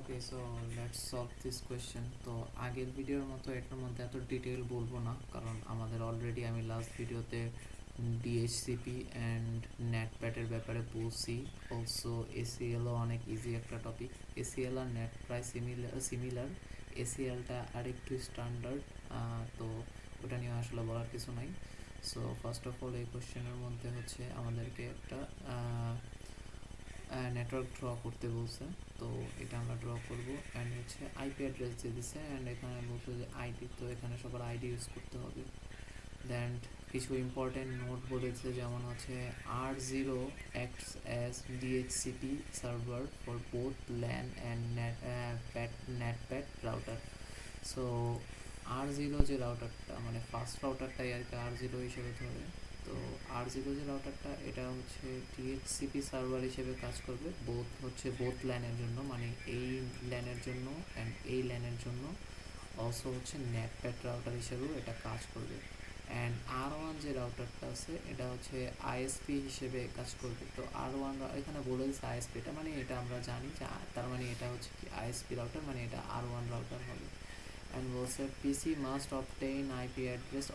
Okay, so let's solve this question. তো আগের ভিডিওর মতো এটার মধ্যে এত ডিটেল বলবো না, কারণ আমাদের অলরেডি আমি লাস্ট ভিডিওতে ডিএইচসিপি অ্যান্ড নেটপ্যাটের ব্যাপারে বলছি। অলসো এসিএলও অনেক ইজি একটা টপিক। এসিএল আর নেট প্রায় সিমিলার। এসিএলটা আরেকটু স্ট্যান্ডার্ড, তো ওটা নিয়ে আসলে বলার কিছু নাই। সো ফার্স্ট অফ অল এই কোয়েশ্চেনের মধ্যে হচ্ছে আমাদেরকে একটা নেটওয়ার্ক ড্র করতে বলছে। তো এটা আমরা ড্র করব অ্যান্ড হচ্ছে আইপি অ্যাড্রেস দিয়ে দিছে অ্যান্ড এখানে বলছে যে আইডি, তো এখানে সবার আইডি ইউজ করতে হবে। দেন কিছু ইম্পর্টেন্ট নোট বলেছে, যেমন হচ্ছে R0 acts as DHCP server for both LAN and NetPad router. So R0 যে রাউটারটা মানে ফার্স্ট রাউটারটাই আর কি R0 হিসেবে ধরে। তো R0 যে রাউটারটা এটা হচ্ছে ডিএইচসিপি সার্ভার হিসেবে কাজ করবে, বোথ ল্যানের জন্য, মানে এই ল্যানের জন্য অ্যান্ড এই ল্যানের জন্য। অলসো হচ্ছে নেটপ্যাড রাউটার হিসেবেও এটা কাজ করবে। অ্যান্ড R1 যে রাউটারটা আছে এটা হচ্ছে আইএসপি হিসেবে কাজ করবে। তো R1 এখানে বলে দিচ্ছে আইএসপি, এটা মানে এটা আমরা জানি যে তার মানে এটা হচ্ছে কি আইএসপি রাউটার, মানে এটা R1 রাউটার হবে। অ্যান্ড বলছে PC must obtain IP address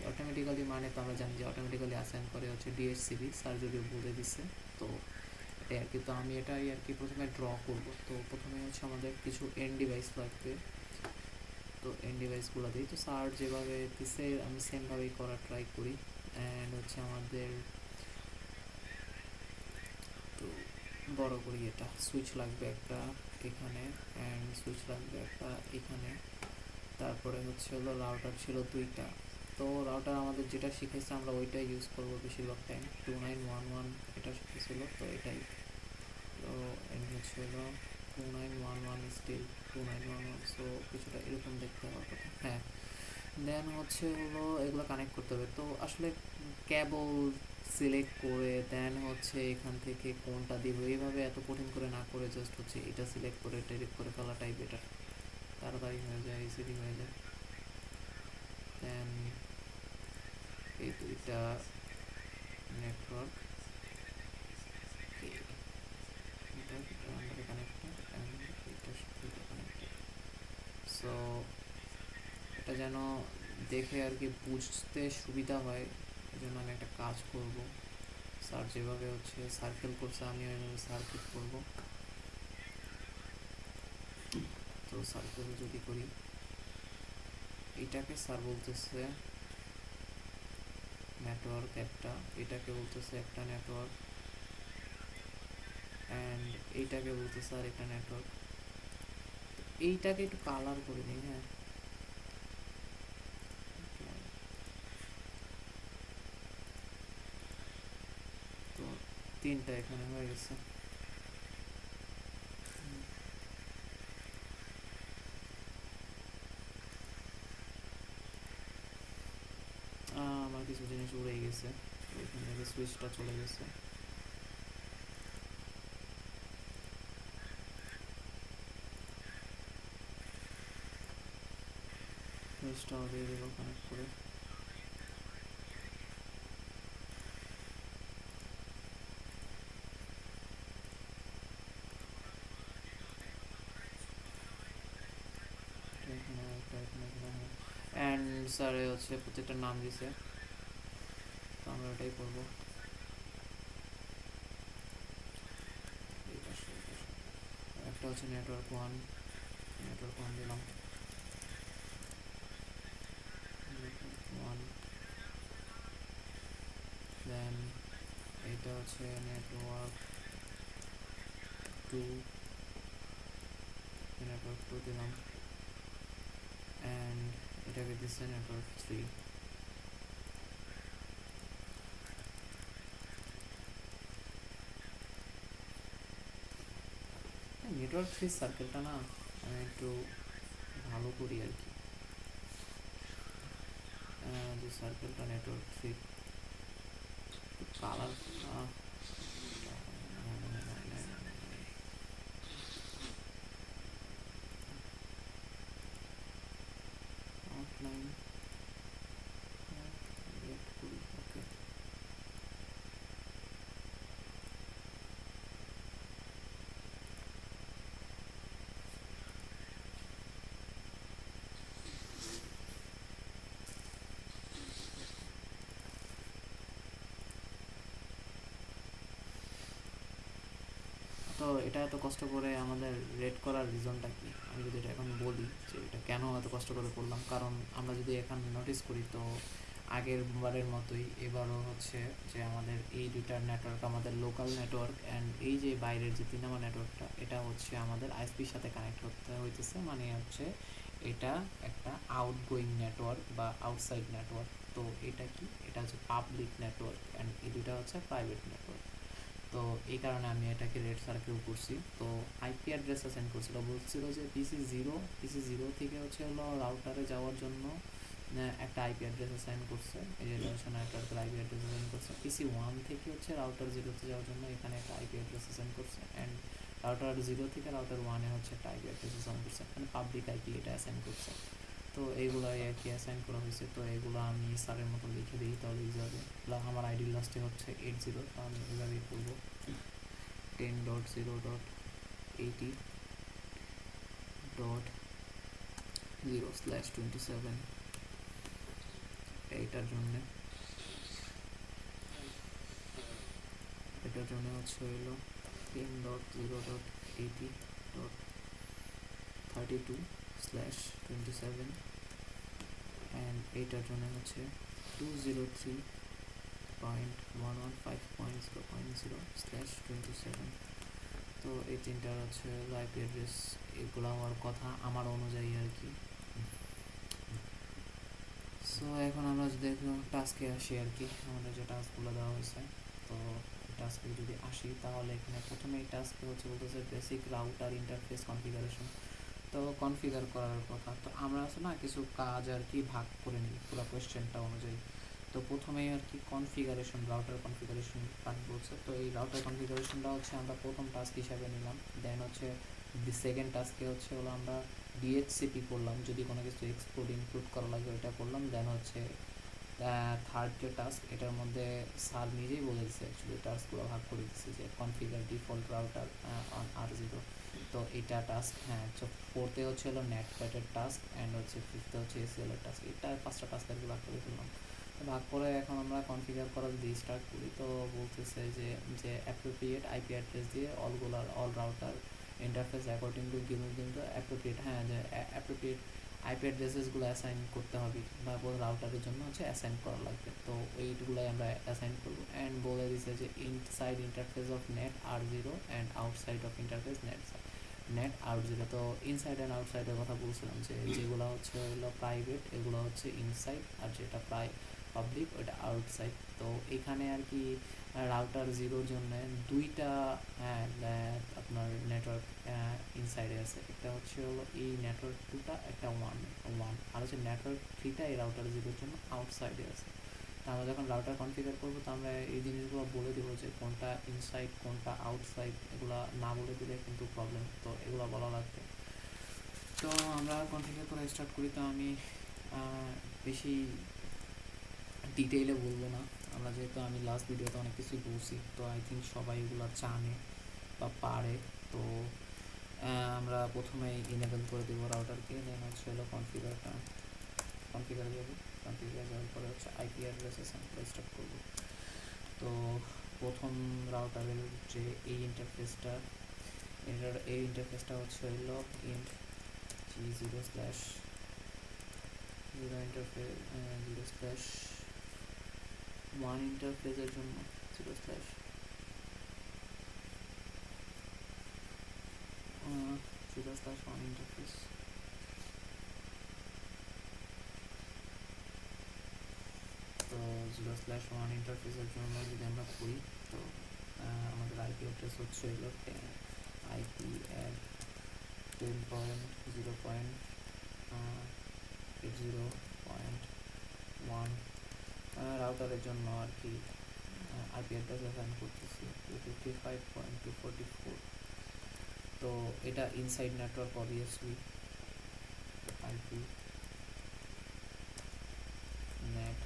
automatically মানে তো আমরা জানি যে অটোমেটিক্যালি অ্যাসাইন করে হচ্ছে ডিএইচসিপি, স্যার যদিও বলে দিচ্ছে। তো এটাই আর কি। তো আমি এটাই আর কি প্রথমে ড্র করব। তো প্রথমে হচ্ছে আমাদের কিছু এন্ড ডিভাইস লাগবে। তো এন্ড ডিভাইসগুলো দিই, তো স্যার যেভাবে দিছে আমি সেমভাবেই করার ট্রাই করি। অ্যান্ড হচ্ছে আমাদের তো বড় করি, এটা সুইচ লাগবে একটা এখানে, অ্যান্ড সুইচ লাগবে একটা এখানে। তারপরে হচ্ছে হলো রাউটার ছিল দুইটা। তো রাউটার আমাদের যেটা শিখেছে আমরা ওইটাই ইউজ করবো বেশিরভাগ টাইম, 2911 এটা শিখেছিল, তো এটাই। তো হচ্ছে হলো 2911 স্টিল 2911, সো কিছুটা এরকম দেখতে হওয়ার কথা। হ্যাঁ, দেন হচ্ছে হলো এগুলো কানেক্ট করতে হবে। তো আসলে কেবল সিলেক্ট করে দেন হচ্ছে এখান থেকে কোনটা দিব এইভাবে এত কঠিন করে না করে জাস্ট হচ্ছে এটা সিলেক্ট করে ডাইরেক্ট করে ফেলাটাই বেটার, তাড়াতাড়ি হয়ে যায়, ইজিলি হয়ে যায়। দেন এই দুইটা নেটওয়ার্ক কানেক্টেড অ্যান্ড এটার সাথে এটা কানেক্টেড। সো এটা যেন দেখে আর কি বুঝতে সুবিধা হয়, এই জন্য আমি একটা কাজ করব। স্যার যেভাবে হচ্ছে সার্কেল করছে আমি ওইভাবে সার্কেল করব। তো সার্কেল যদি করি, এটাকে স্যার বলতেছে নেটওয়ার্ক একটা, এটাকে বলতেছে একটা নেটওয়ার্ক, অ্যান্ড এইটাকে বলতেছে আর একটা নেটওয়ার্ক। এইটাকে একটু কালার করে দিই। হ্যাঁ, তো তিনটা এখানে হয়ে গেছে। আমার কিছু জিনিস উড়ে গেছে, তো এখান থেকে সুইচটা চলে গেছে। সুইচটাও দিয়ে দেবো কানেক্ট করে। অ্যান্ড স্যার হচ্ছে প্রত্যেকটা নাম দিছে, তো আমরা ওটাই করবো। একটা হচ্ছে নেটওয়ার্ক ওয়ান দিলাম, নেটওয়ার্ক ওয়ান। দেন এটা হচ্ছে নেটওয়ার্ক টু, নেটওয়ার্ক টু দিলাম, অ্যান্ড এটাকে দিচ্ছে নেটওয়ার্ক থ্রি। নেটওয়ার্ক থ্রি সার্কেলটা না আমি একটু ভালো করি আর কি, যে সার্কেলটা নেটওয়ার্ক থ্রি কালার আউটলাইন করি। ওকে, তো এটা এত কষ্ট করে আমাদের রেড করার রিজনটা কি, আমি যদি এটা এখন বলি যে এটা কেন এত কষ্ট করে করলাম, কারণ আমরা যদি এখন নোটিস করি তো আগের বারের মতোই এবারও হচ্ছে যে আমাদের এই দুইটার নেটওয়ার্ক, আমাদের লোকাল নেটওয়ার্ক অ্যান্ড এই যে বাইরের যে 3 নম্বর নেটওয়ার্কটা, এটা হচ্ছে আমাদের আইএসপির সাথে কানেক্ট করতে হইতেছে, মানে হচ্ছে এটা একটা আউটগোয়িং নেটওয়ার্ক বা আউটসাইড নেটওয়ার্ক। তো এটা কি, এটা হচ্ছে পাবলিক নেটওয়ার্ক অ্যান্ড এই দুইটা হচ্ছে প্রাইভেট নেটওয়ার্ক। তো এই কারণে আমি এটাকে রেড সার্কেল করছি। তো আইপি অ্যাড্রেস অ্যাসাইন করছিল, বলছিল যে পিসি জিরো থেকে হচ্ছে হলো রাউটারে যাওয়ার জন্য একটা আইপি অ্যাড্রেস অ্যাসাইন করছে, এই যে রিলেশন নেটওয়ার্কের আইপি অ্যাড্রেস অ্যাসাইন করছে। পিসি 1 থেকে হচ্ছে রাউটার 0-তে যাওয়ার জন্য এখানে একটা আইপি অ্যাড্রেস অ্যাসাইন করছে, অ্যান্ড রাউটার 0 থেকে রাউটার 1-এ হচ্ছে একটা আইপি অ্যাড্রেস অ্যাসাইন করছে, মানে পাবলিক আইপি এটা অ্যাসাইন করছে। তো এইগুলাই আর কি অ্যাসাইন করা হয়েছে। তো এগুলো আমি স্যারের মতো লিখে দিই, তাহলে ইজি হবে। আমার আইডি লাস্টে হচ্ছে 80, তো আমি এভাবেই করবো 10.0.80.0/27 এইটার জন্য হচ্ছে হইলো 10.0.80.32/27 অ্যান্ড এইটার জন্য হচ্ছে 203.115.0.0/27। তো এই তিনটার হচ্ছে আইপি অ্যাড্রেস, এগুলো হওয়ার কথা আমার অনুযায়ী আর কি। সো এখন আমরা যদি টাস্কে আসি আর কি, আমাদের যে টাস্কগুলো দেওয়া হয়েছে, তো টাস্কে যদি আসি তাহলে এখানে প্রথমেই টাস্কে হচ্ছে বলতেছে বেসিক রাউটার ইন্টারফেস কনফিগারেশন। তো কনফিগার করার কথা, তো আমরা আছে না কিছু কাজ আর কি ভাগ করে নিই পুরো কোয়েশ্চেনটা অনুযায়ী। তো প্রথমেই আর কি কনফিগারেশন, রাউটার কনফিগারেশন কাজ বলছে। তো এই রাউটার কনফিগারেশনটা হচ্ছে আমরা প্রথম টাস্ক হিসাবে নিলাম। দেন হচ্ছে সেকেন্ড টাস্কে হচ্ছে হলো আমরা ডিএইচসিপি করলাম, যদি কোনো কিছু এক্সপোর্ট ইনক্লুড করা লাগে ওইটা করলাম। দেন হচ্ছে থার্ড যে টাস্ক, এটার মধ্যে স্যার নিজেই বলে দিচ্ছে, অ্যাকচুয়ালি টাস্কগুলো ভাগ করে দিচ্ছে যে configure default router on R0। তো এটা টাস্ক, হ্যাঁ। তো ফোর্থে হচ্ছে হলো নেটপ্যাডের টাস্ক, অ্যান্ড হচ্ছে ফিফথে হচ্ছে এসিএলের টাস্ক। এটা 5টা টাস্ক আর কি ভাগ করে ফেললাম। ভাগ করে এখন আমরা কনফিগার করা যদি স্টার্ট করি, তো বলতেছে যে অ্যাপ্রোপ্রিয়েট আইপি অ্যাড্রেস দিয়ে all router interface according to given the appropriate, হ্যাঁ, যে অ্যাপ্রোপ্রিয়েট আইপি অ্যাড্রেসেসগুলো অ্যাসাইন করতে হবে বা রাউটারের জন্য হচ্ছে অ্যাসাইন করা লাগবে। তো এইগুলোই আমরা অ্যাসাইন করবো। অ্যান্ড বলে দিছে যে inside interface of net R0 and outside of interface net R0। তো ইনসাইড অ্যান্ড আউটসাইডের কথা বলছিলাম যে যেগুলো হচ্ছে হলো প্রাইভেট এগুলো হচ্ছে ইনসাইড, আর যেটা পাবলিক ওইটা আউটসাইড। তো এখানে আর কি রাউটার 0-র জন্য দুইটা আপনার নেটওয়ার্ক ইনসাইডে আছে, একটা হচ্ছে হলো এই নেটওয়ার্ক 2টা, একটা ওয়ান, আর হচ্ছে নেটওয়ার্ক 3টা এই রাউটার 0-র জন্য আউটসাইডে আছে। তো আমরা যখন রাউটার কনফিগার করবো, তো আমরা এই জিনিসগুলো বলে দেবো যে কোনটা ইনসাইড কোনটা আউটসাইড, এগুলো না বলে দিলে কিন্তু প্রবলেম, তো এগুলো বলা লাগবে। তো আমরা কনফিগার করা স্টার্ট করি। তো আমি বেশি ডিটেইলে বলবো না, আমরা যেহেতু আমি লাস্ট ভিডিওতে অনেক কিছুই বলছি, তো আই থিঙ্ক সবাই এগুলো জানে বা পারে। তো আমরা প্রথমেই ইনেবল করে দেবো রাউটারকে, দেন হচ্ছে হলো কনফিগার যাবো। কনফিগার যাওয়ার পরে হচ্ছে আইপি অ্যাড্রেসে স্যাম্পল স্টার্ট করবো। তো প্রথম রাউটারের যে এই ইন্টারফেসটা, এই ইন্টারফেসটা হচ্ছে হলো ইন্ট G0/0 ইন্টারফেস 0/1 ইন্টারফেসের জন্য 0/1 ইন্টারফেস। তো 0/1 ইন্টারফেসের জন্য যদি আমরা করি, তো আমাদের আইপি অ্যাড্রেস হচ্ছে হলো আইপি অ্যাড 10.0.80.1 রাউটারের জন্য আর কি আইপি অ্যাড্রেস অ্যাসাইন করতেছি 255.244। তো এটা inside network obviously, IP NAT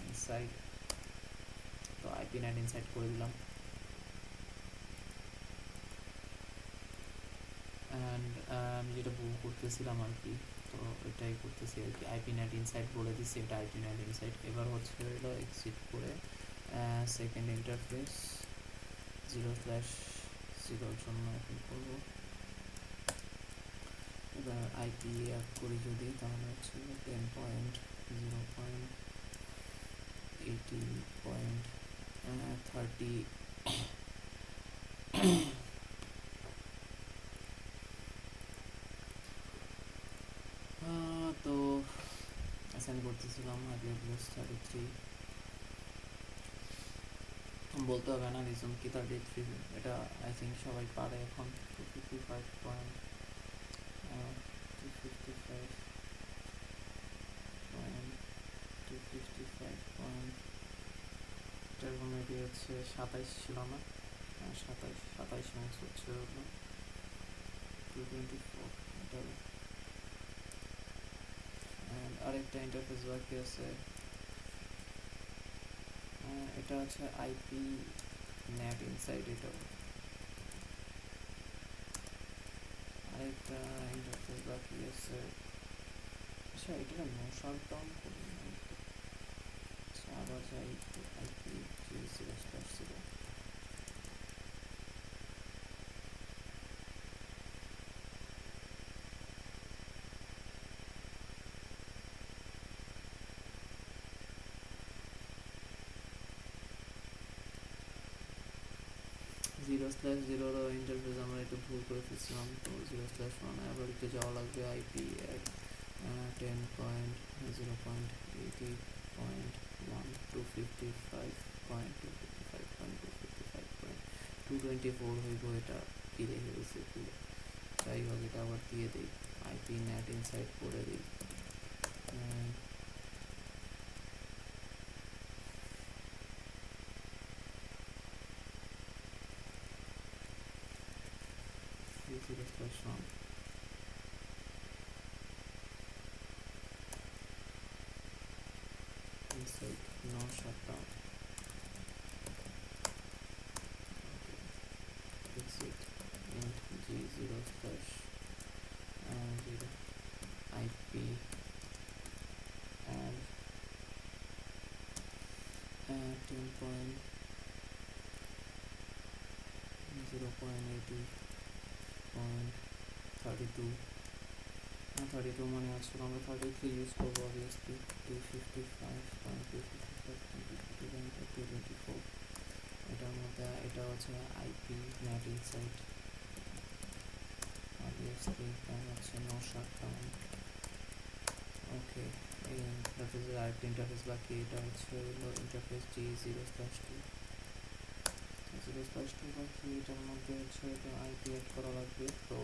inside, তো আইপি নেট ইনসাইড করে দিলাম। অ্যান্ড আমি যেটা করতেছিলাম আর কি, তো এটাই করতেছি আর কি, আইপি নেট ইনসাইড বলে দিচ্ছি, এটা আইপি নেট ইনসাইড। এবার হচ্ছে হলো এক্সিট করে সেকেন্ড ইন্টারফেস 0/0 জন্য এখন করবো। এবার আইপি অ্যাড করি যদি, তাহলে হচ্ছে 10.0.80.30 তো অ্যাসাইন করতেছিলাম আগে প্লাস 33, বলতে হবে না রিজন কি 33, এটা আই থিঙ্ক সবাই পারে এখন। 255 মেবি হচ্ছে 27 ছিল না, 27 ম্যাক্স হচ্ছে 224 এটা। আরেকটা ইন্টারফেস বাকি আছে, এটা হচ্ছে আইপি নেট ইনসাইড। এটা আরেকটা ইন্টারফেস বাকি আছে। আচ্ছা এটা নো শাটডাউন করি না। আচ্ছা আবার যাই একটু আইপি 0/0। 0/0 ইন্টারফেস আমরা একটু ভুল করে ফেলছিলাম, তো 0/1 আবার একটু যাওয়া লাগবে। আইপি 10.0.80.1.255.255.254 হইব। এটা কি রেখে গেছে পুরো, যাই হোক এটা আবার দিয়ে দিই। আইপি নেট ইনসাইড করে দিই। 0/1 inside no shutdown, exit int g0/0 ip and 10.0.80.32 মানে আসলে আমরা 33 ইউজ করবো অবভিয়াসলি। 255.254 এটার মধ্যে এটা হচ্ছে আইপি নেট ইনসাইট অবভিয়াসলি, হচ্ছে নো শাটডাউন। ওকে, এই ইন্টারফেসের আরেকটা ইন্টারফেস বাকি, এটা হচ্ছে ইন্টারফেস G0/2 বাকি। এটার মধ্যে হচ্ছে আইপি অ্যাড করা লাগবে। তো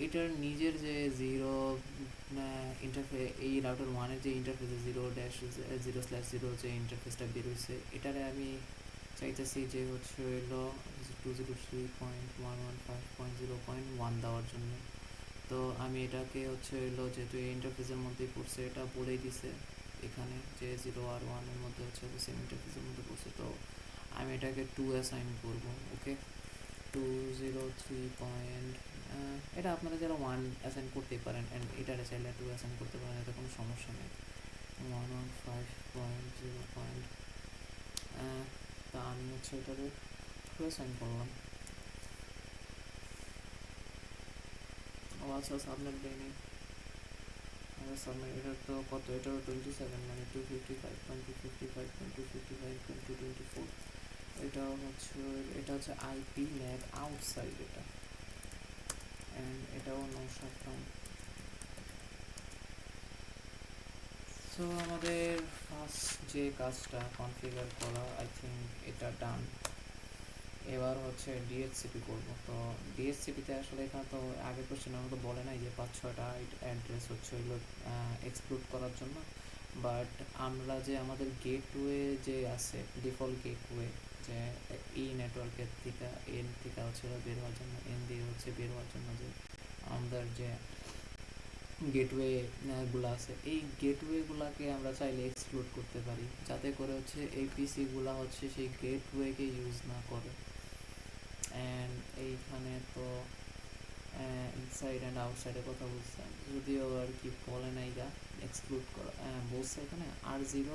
এটার নিজের যে জিরো ইন্টারফেস, এই রাউটার ওয়ানের যে ইন্টারফেসে 0/0 যে ইন্টারফেসটা বেরোইছে, এটারে আমি চাইতেছি যে হচ্ছে হলো 203.115.0.1 দেওয়ার জন্য। তো আমি এটাকে হচ্ছে হলো যেহেতু এই ইন্টারফেসের মধ্যেই পড়ছে, এটা বলেই দিছে এখানে যে 0 আর 1 এর মধ্যে হচ্ছে সেম ইন্টারফেসের মধ্যে পড়ছে। তো আমি এটাকে 2 অ্যাসাইন করবো। ওকে, 203. এটা আপনারা যারা 1 অ্যাসাইন করতেই পারেন, অ্যান্ড এটারে চাইলে 2 অ্যাসাইন করতে পারেন, এতে কোনো সমস্যা নেই। 115.0. তা আমি হচ্ছে এটারে 2 অ্যাসাইন করলাম। ও আচ্ছা, সাবনেট দেয়নি। সাবনেট এটার তো কত, এটারও 27, মানে 255.255.255.224। এটা হচ্ছে আইপি নেট আউটসাইড এটা, অ্যান্ড এটাও নো শাটডাউন। সো আমাদের ফার্স্ট যে কাজটা কনফিগার করা, আই থিঙ্ক এটা ডান। এবার হচ্ছে ডিএসসিপি করবো। তো ডিএসসিপিতে আসলে এখানে তো আগের কোশ্চেনের মতো বলে নাই যে 5-6টা অ্যাড্রেস হচ্ছে ওইগুলো এক্সক্লুড করার জন্য। বাট আমরা যে আমাদের গেটওয়ে যে আছে, ডিফল্ট গেটওয়ে, যে এই নেটওয়ার্কের থেকে এন থেকে হচ্ছে বের হওয়ার জন্য, এন দিয়ে হচ্ছে বের হওয়ার জন্য যে আমাদের যে গেটওয়ে গুলো আছে, এই গেটওয়েগুলোকে আমরা চাইলে এক্সক্লুড করতে পারি, যাতে করে হচ্ছে এই পিসিগুলো হচ্ছে সেই গেটওয়েকে ইউজ না করে। অ্যান্ড এইখানে তো ইনসাইড অ্যান্ড আউটসাইডের কথা বলছেন, যদিও আর কি বলে নাই, যা এক্সক্লুড করা বলছে এখানে। R0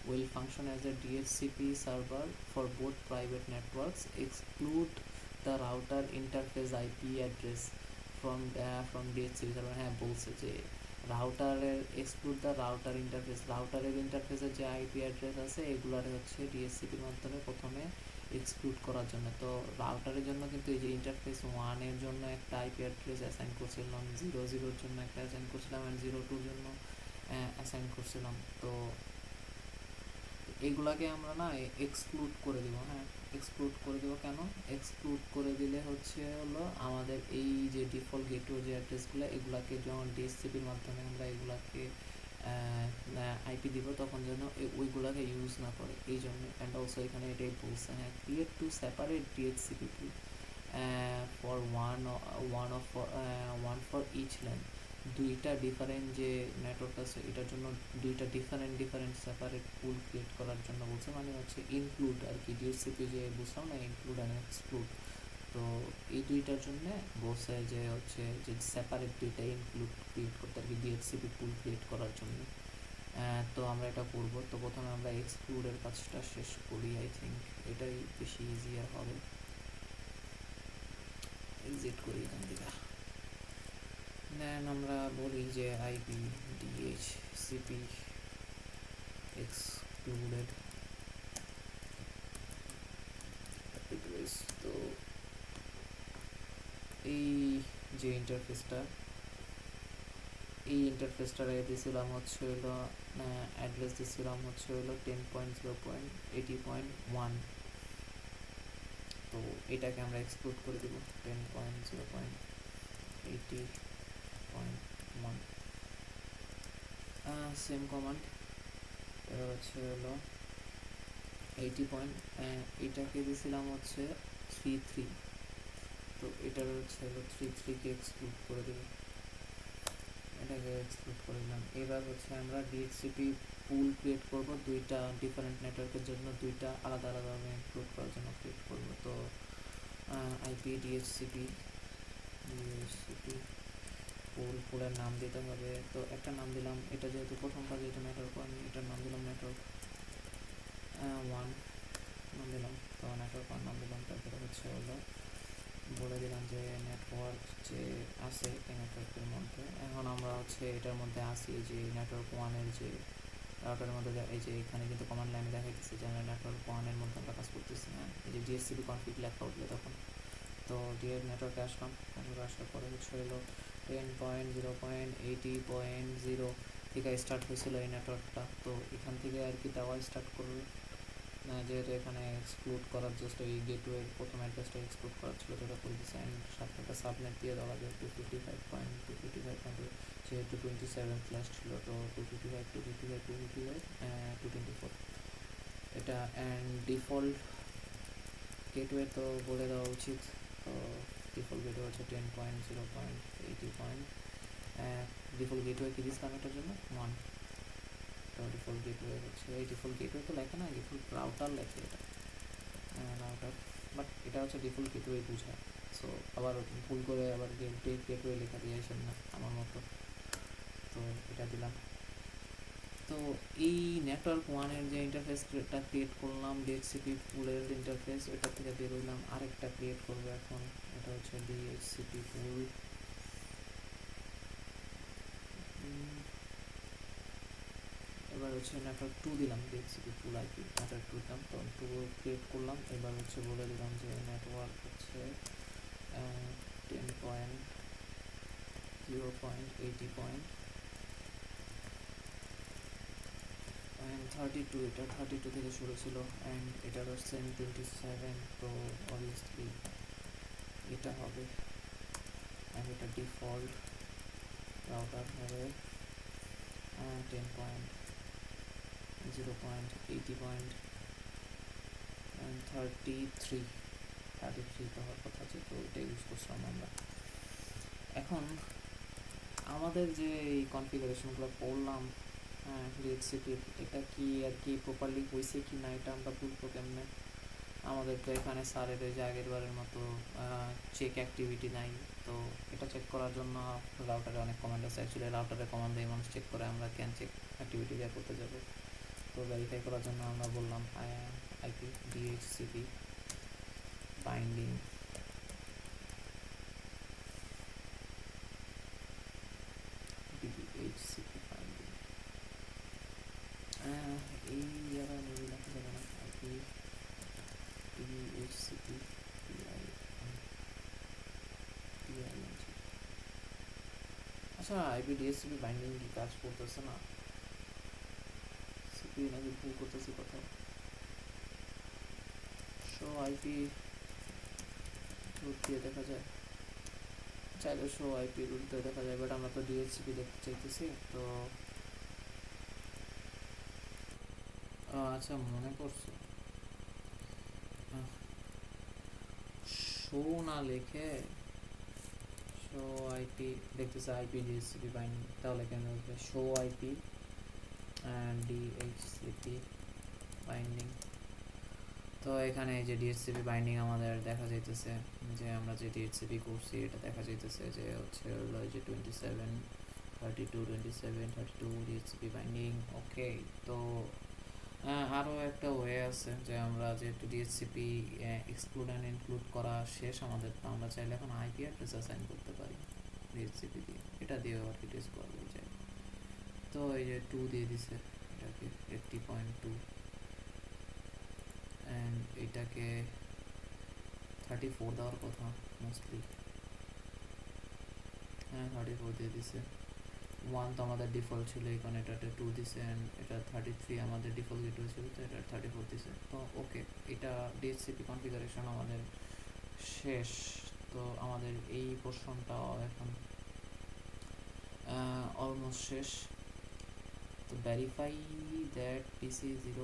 will function as a DHCP server for both private networks. Exclude the router interface IP address from DHCP server. হ্যাঁ বলছে যে রাউটারের এক্সক্লুড দ্য রাউটার ইন্টারফেস, রাউটারের ইন্টারফেসের যে আইপি অ্যাড্রেস আছে এগুলার হচ্ছে ডিএসসিপির মাধ্যমে প্রথমে এক্সক্লুড করার জন্য। তো রাউটারের জন্য কিন্তু এই যে ইন্টারফেস ওয়ানের জন্য একটা আইপি অ্যাড্রেস অ্যাসাইন করছিলাম, 0 জন্য একটা অ্যাসাইন করছিলাম, অ্যান্ড 0 জন্য অ্যাসাইন করছিলাম। তো এইগুলাকে আমরা না এক্সক্লুড করে দেবো। হ্যাঁ এক্সক্লুড করে দেবো কেন? এক্সক্লুড করে দিলে হলো আমাদের এই যে ডিফল্ট গেটওয়ে যে অ্যাড্রেসগুলো এগুলাকে যখন ডিএসসিপির মাধ্যমে আমরা এগুলাকে আইপি দিব তখন যেন ওইগুলাকে ইউজ না করে, এই জন্য। অ্যান্ড অলসো এখানে এটাই বলছে, হ্যাঁ create to separate DHCP pool for one for each LAN. দুইটা ডিফারেন্ট যে নেটওয়ার্ক আছে এটার জন্য দুইটা ডিফারেন্ট সেপারেট পুল ক্রিয়েট করার জন্য বলছে, মানে হচ্ছে ইনক্লুড আর কি, ডিএসসিপি যে বুঝলাম না, ইনক্লুড অ্যান্ড এক্সক্লুড। তো এই দুইটার জন্য বলছে যে হচ্ছে যে সেপারেট দুইটা ইনক্লুড ক্রিয়েট করতে আর কি, ডিএসসিপি পুল ক্রিয়েট করার জন্য। তো আমরা এটা করব। তো প্রথমে আমরা এক্সক্লুডের কাজটা শেষ করি, আই থিঙ্ক এটাই বেশি ইজিয়ার হবে। এক্সিট করি এখান থেকে। দেন আমরা বলি যে আইপি ডিএইচসিপি এক্সক্লুডেড অ্যাড্রেস। তো এই যে ইন্টারফেসটার দিয়েছিলাম হচ্ছে হলো অ্যাড্রেস দিয়েছিলাম হচ্ছে হলো 10.0.80.1। তো এটাকে আমরা এক্সক্লুড করে দেবো 10.0.80.1। সেম কমান্ড হচ্ছে হলো 80. এটাকে দিয়েছিলাম হচ্ছে 3.3। তো এটার হচ্ছে হলো 3.3কে এক্সক্লুড করে দেবো, এটাকে এক্সক্লুড করে দিলাম। এবার হচ্ছে আমরা ডিএইচসিপি পুল ক্রিয়েট করব দুইটা ডিফারেন্ট নেটওয়ার্কের জন্য, দুইটা আলাদা আলাদাভাবে ইনক্লুড করার জন্য ক্রিয়েট করব। তো আইপি ডিএইচসিপি পুলের নাম দিতে হবে। তো একটা নাম দিলাম, এটা যেহেতু প্রথম কাজ এটা নেটওয়ার্ক ওয়ান, এটার নাম দিলাম নেটওয়ার্ক ওয়ান নাম দিলাম। তো নেটওয়ার্ক ওয়ান নাম দিলাম। তারপরে হচ্ছে হলো বলে দিলাম যে নেটওয়ার্ক যে আছে এই নেটওয়ার্কের মধ্যে, এখন আমরা হচ্ছে এটার মধ্যে আসি যে নেটওয়ার্ক ওয়ানের যে রাউটারের মধ্যে, এই যে এখানে কিন্তু কমান্ড লাইনে দেখাইতেছে যে আমরা নেটওয়ার্ক ওয়ানের মধ্যে আমরা কাজ করতেছি। হ্যাঁ এই যে ডিএসসিপি কনফিগ লেখা উঠবে তখন। তো ডিএর নেটওয়ার্কে আসলাম, নেটওয়ার্কে আসার পরে হচ্ছে হলো 10.0.80.0 থেকে স্টার্ট হয়েছিল এই নেটওয়ার্কটা। তো এখান থেকে আর কি দেওয়া স্টার্ট করবে, যেহেতু এখানে এক্সক্লুড করার জাস্ট ওই গেটওয়ের প্রথম অ্যাড্রেসটা এক্সক্লুড করার ছিল যেটা করে দিচ্ছে। অ্যান্ড সাথে একটা সাবনেট দিয়ে দেওয়া যায় 255.255, যেহেতু 27 ফ্ল্যাশ ছিল তো 255 এটা। অ্যান্ড ডিফল্ট গেটওয়ে তো বলে দেওয়া উচিত। তো ডিফল্ট গেটওয়ে হচ্ছে 10.0.80. ডিফল্ট গেটওয়ে কি দিচ্ছিলাম এটার জন্য 1। তো ডিফল্ট গেটওয়ে হচ্ছে এই ডিফল্ট গেটওয়ে তো লেখে না, ডিফল্ট রাউটার লেখে এটা, রাউটার, বাট এটা হচ্ছে ডিফল্ট গেটওয়ে বোঝায়। সো আবার ভুল করে আবার গেটওয়ে লেখা দিয়ে আসেন না আমার মতো। তো এটা দিলাম। তো এই নেটওয়ার্ক ওয়ানের যে ইন্টারফেসটা ক্রিয়েট করলাম ডিএইচসিপি পুলের ইন্টারফেস, ওইটা থেকে বেরোইলাম, আরেকটা ক্রিয়েট করবো এখন। এটা হচ্ছে ডিএইচসিপি পুল। এবার হচ্ছে নেটওয়ার্ক 2 দিলাম, ডিএইচসিপি পুল আইপি নেটওয়ার্ক 2 দিলাম। তো 2 ক্রিয়েট করলাম। এবার হচ্ছে বলে দিলাম যে নেটওয়ার্ক হচ্ছে 10.0.80.32। এটা 32 থেকে শুরু ছিল, অ্যান্ড এটার হচ্ছে 27। তো অবভিয়াসলি এটা হবে, অ্যান্ড এটা ডিফল্ট রাউটার হবে 10.0.80.33 তো হওয়ার কথা আছে। তো এটা ইউজ করছিলাম আমরা। এখন আমাদের যে এই কনফিগারেশনগুলো করলাম ডিএইচসিপির, এটা কি আর কি প্রপারলি হয়েছে কি না এটা আমরা বুঝবো কেমনে? আমাদের তো এখানে স্যারের যে আগের বারের মতো চেক অ্যাক্টিভিটি নাই। তো এটা চেক করার জন্য রাউটারে অনেক কমান্ড আছে, অ্যাকচুয়ালি রাউটারে কমান্ড দিয়ে মানুষ চেক করে, আমরা কেন চেক অ্যাক্টিভিটি দিয়ে করতে যাবো? তো তো ভেরিফাই করার জন্য আমরা বললাম IP DHCP binding DHCP binding এই জায়গায় মেবি লেখা যাবে না আইপি ডিএইচসিপি আচ্ছা আইপি ডিএইচসিপি বাইন্ডিং কি কাজ করতেছে না সিপি নাকি ভুল করতেছি কোথাও শো আইপি রুট দিয়ে দেখা যায় চাইলে শো আইপি রুট দিয়ে দেখা যায় বাট আমরা তো ডিএইচসিপি দেখতে চাইতেছি তো আচ্ছা মনে করছো শো না লিখে শো আইপি দেখতেছে আইপি ডিএইচসিপি বাইন্ডিং তাহলে কেন বলবে show IP and DHCP binding তো এখানে যে ডিএইচসিপি বাইন্ডিং আমাদের দেখা যাইতেছে যে আমরা যে ডিএইচসিপি করছি এটা দেখা যাইতেছে যে হচ্ছে হলো যে 27 32 27 32 ডিএইচসিপি বাইন্ডিং ওকে তো আরও একটা ওয়ে আছে যে আমরা যেহেতু ডিএইচসিপি এক্সক্লুড অ্যান্ড ইনক্লুড করা শেষ আমাদের তো আমরা চাইলে এখন আইপি অ্যাড্রেস অ্যাসাইন করতে পারি ডিএইচসিপি দিয়ে এটা দিয়েও আর কি টেস্ট করা যায় তো এই যে 2 দিয়ে দিছে এটাকে 80.2 অ্যান্ড এটাকে 34 দেওয়ার কথা মোস্টলি হ্যাঁ 34 দিয়ে দিছে 1 তো আমাদের ডিফল্ট ছিল এখন এটাতে 2 দিছে অ্যান্ড এটা 33 আমাদের ডিফল্ট গেটওয়ে ছিল তো এটা 34 দিছে তো ওকে এটা ডিএইচসিপি কনফিগারেশন আমাদের শেষ তো আমাদের এই পোর্শনটাও এখন অলমোস্ট শেষ তো verify that PC0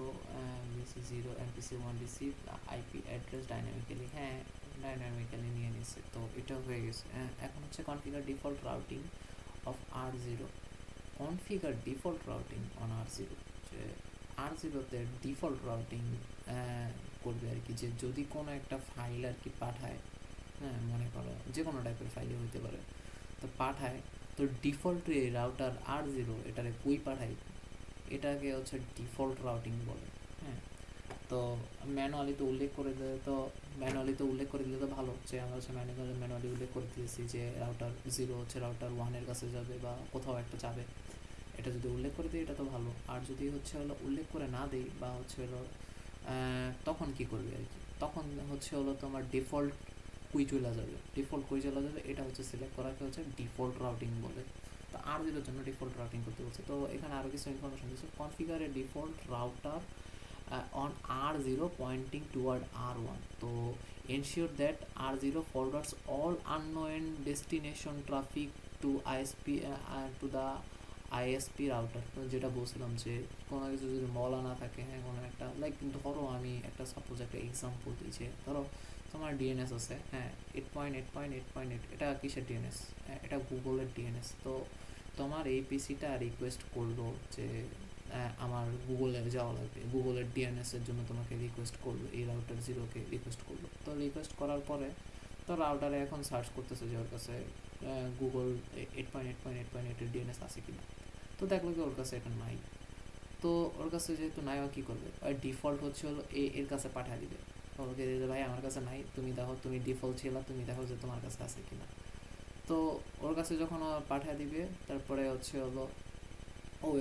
PC0 and PC1 receive the IP address dynamically হ্যাঁ ডাইনামিক্যালি নিয়ে নিছে তো এটা হয়ে গেছে এখন হচ্ছে configure default routing of R0 configure default routing on R0 যে R0তে ডিফল্ট রাউটিং করবে আর কি যে যদি কোনো একটা ফাইল আর কি পাঠায় হ্যাঁ মনে করো যে কোনো টাইপের ফাইলই হতে পারে তো পাঠায় তো ডিফল্ট রাউটার R0 এটারে কই পাঠায় এটাকে হচ্ছে ডিফল্ট রাউটিং বলে হ্যাঁ তো ম্যানুয়ালি তো উল্লেখ করে দিলে তো ভালো হচ্ছে আমরা হচ্ছে ম্যানুয়ালি উল্লেখ করে দিয়েছি যে রাউটার 0 হচ্ছে রাউটার 1-এর কাছে যাবে বা কোথাও একটা যাবে এটা যদি উল্লেখ করে দিই এটা তো ভালো আর যদি হচ্ছে হলো উল্লেখ করে না দিই বা হচ্ছে হলো তখন কি করবে আর কি তখন হচ্ছে হলো তোমার ডিফল্ট কুই চলে যাবে এটা হচ্ছে সিলেক্ট করাকে হচ্ছে ডিফল্ট রাউটিং বলে তো R0 জন্য ডিফল্ট রাউটিং করতে বলছে তো এখানে আরও কিছু ইনফরমেশন দিচ্ছে configure A default router on R0 pointing toward R1 তো ensure that R0 forwards all unknown destination traffic to to the ISP router তো যেটা বলছিলাম যে কোনো কিছু যদি মলা না থাকে হ্যাঁ কোনো একটা লাইক ধরো আমি একটা সাপোজ একটা এক্সাম্পল দিয়েছি ধরো তোমার ডিএনএস আছে হ্যাঁ 8.8.8.8 এটা কিসের ডিএনএস এটা গুগলের ডিএনএস তো তোমার এই পিসিটা রিকোয়েস্ট করলো যে আমার গুগলে যাওয়া লাগবে গুগলের ডিএনএসের জন্য তোমাকে রিকোয়েস্ট করলো এই রাউটার 0কে রিকোয়েস্ট করলো তো রিকোয়েস্ট করার পরে তো রাউটারে এখন সার্চ করতেছে যে ওর কাছে গুগল 8.8.8.8 এর ডিএনএস আছে কিনা তো দেখলো যে ওর কাছে এটা নাই তো ওর কাছে যেহেতু নাই ও কী করবে ডিফল্ট হচ্ছে হলো এর কাছে পাঠিয়ে দিবে ওকে দিতে ভাই আমার কাছে নাই তুমি দেখো তুমি ডিফল্ট ছিল তুমি দেখো যে তোমার কাছে আছে কিনা তো ওর কাছে যখন পাঠিয়ে দিবে তারপরে হচ্ছে হলো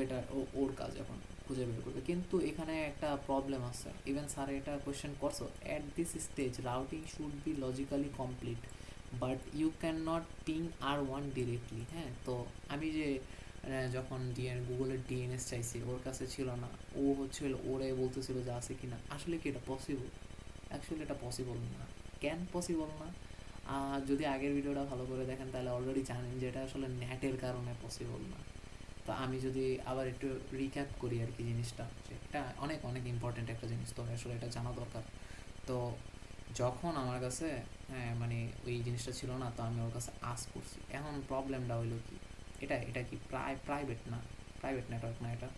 এটা ওর কাজ এখন খুঁজে বের করবে কিন্তু এখানে একটা প্রবলেম আছে ইভেন স্যার এটা কোয়েশ্চেন করছো at this stage routing should be logically complete but you can not ping R1 directly হ্যাঁ তো আমি যে যখন গুগলের ডিএনএস চাইছি ওর কাছে ছিল না ও হচ্ছে ওরে বলতেছিল যে আছে কিনা আসলে কি এটা পসিবল অ্যাকচুয়ালি এটা পসিবল না কেন পসিবল না যদি আগের ভিডিওটা ভালো করে দেখেন তাহলে অলরেডি জানেন যে এটা আসলে নেটের কারণে পসিবল না তো আমি যদি আবার একটু রিক্যাপ করি আর কি জিনিসটা এটা অনেক অনেক ইম্পর্ট্যান্ট একটা জিনিস তো আসলে এটা জানা দরকার তো যখন আমার কাছে মানে ওই জিনিসটা ছিল না তো আমি ওর কাছে আস্ক করছি এখন প্রবলেমটা হইলো কি এটা কি প্রাইভেট নেটওয়ার্ক না এটা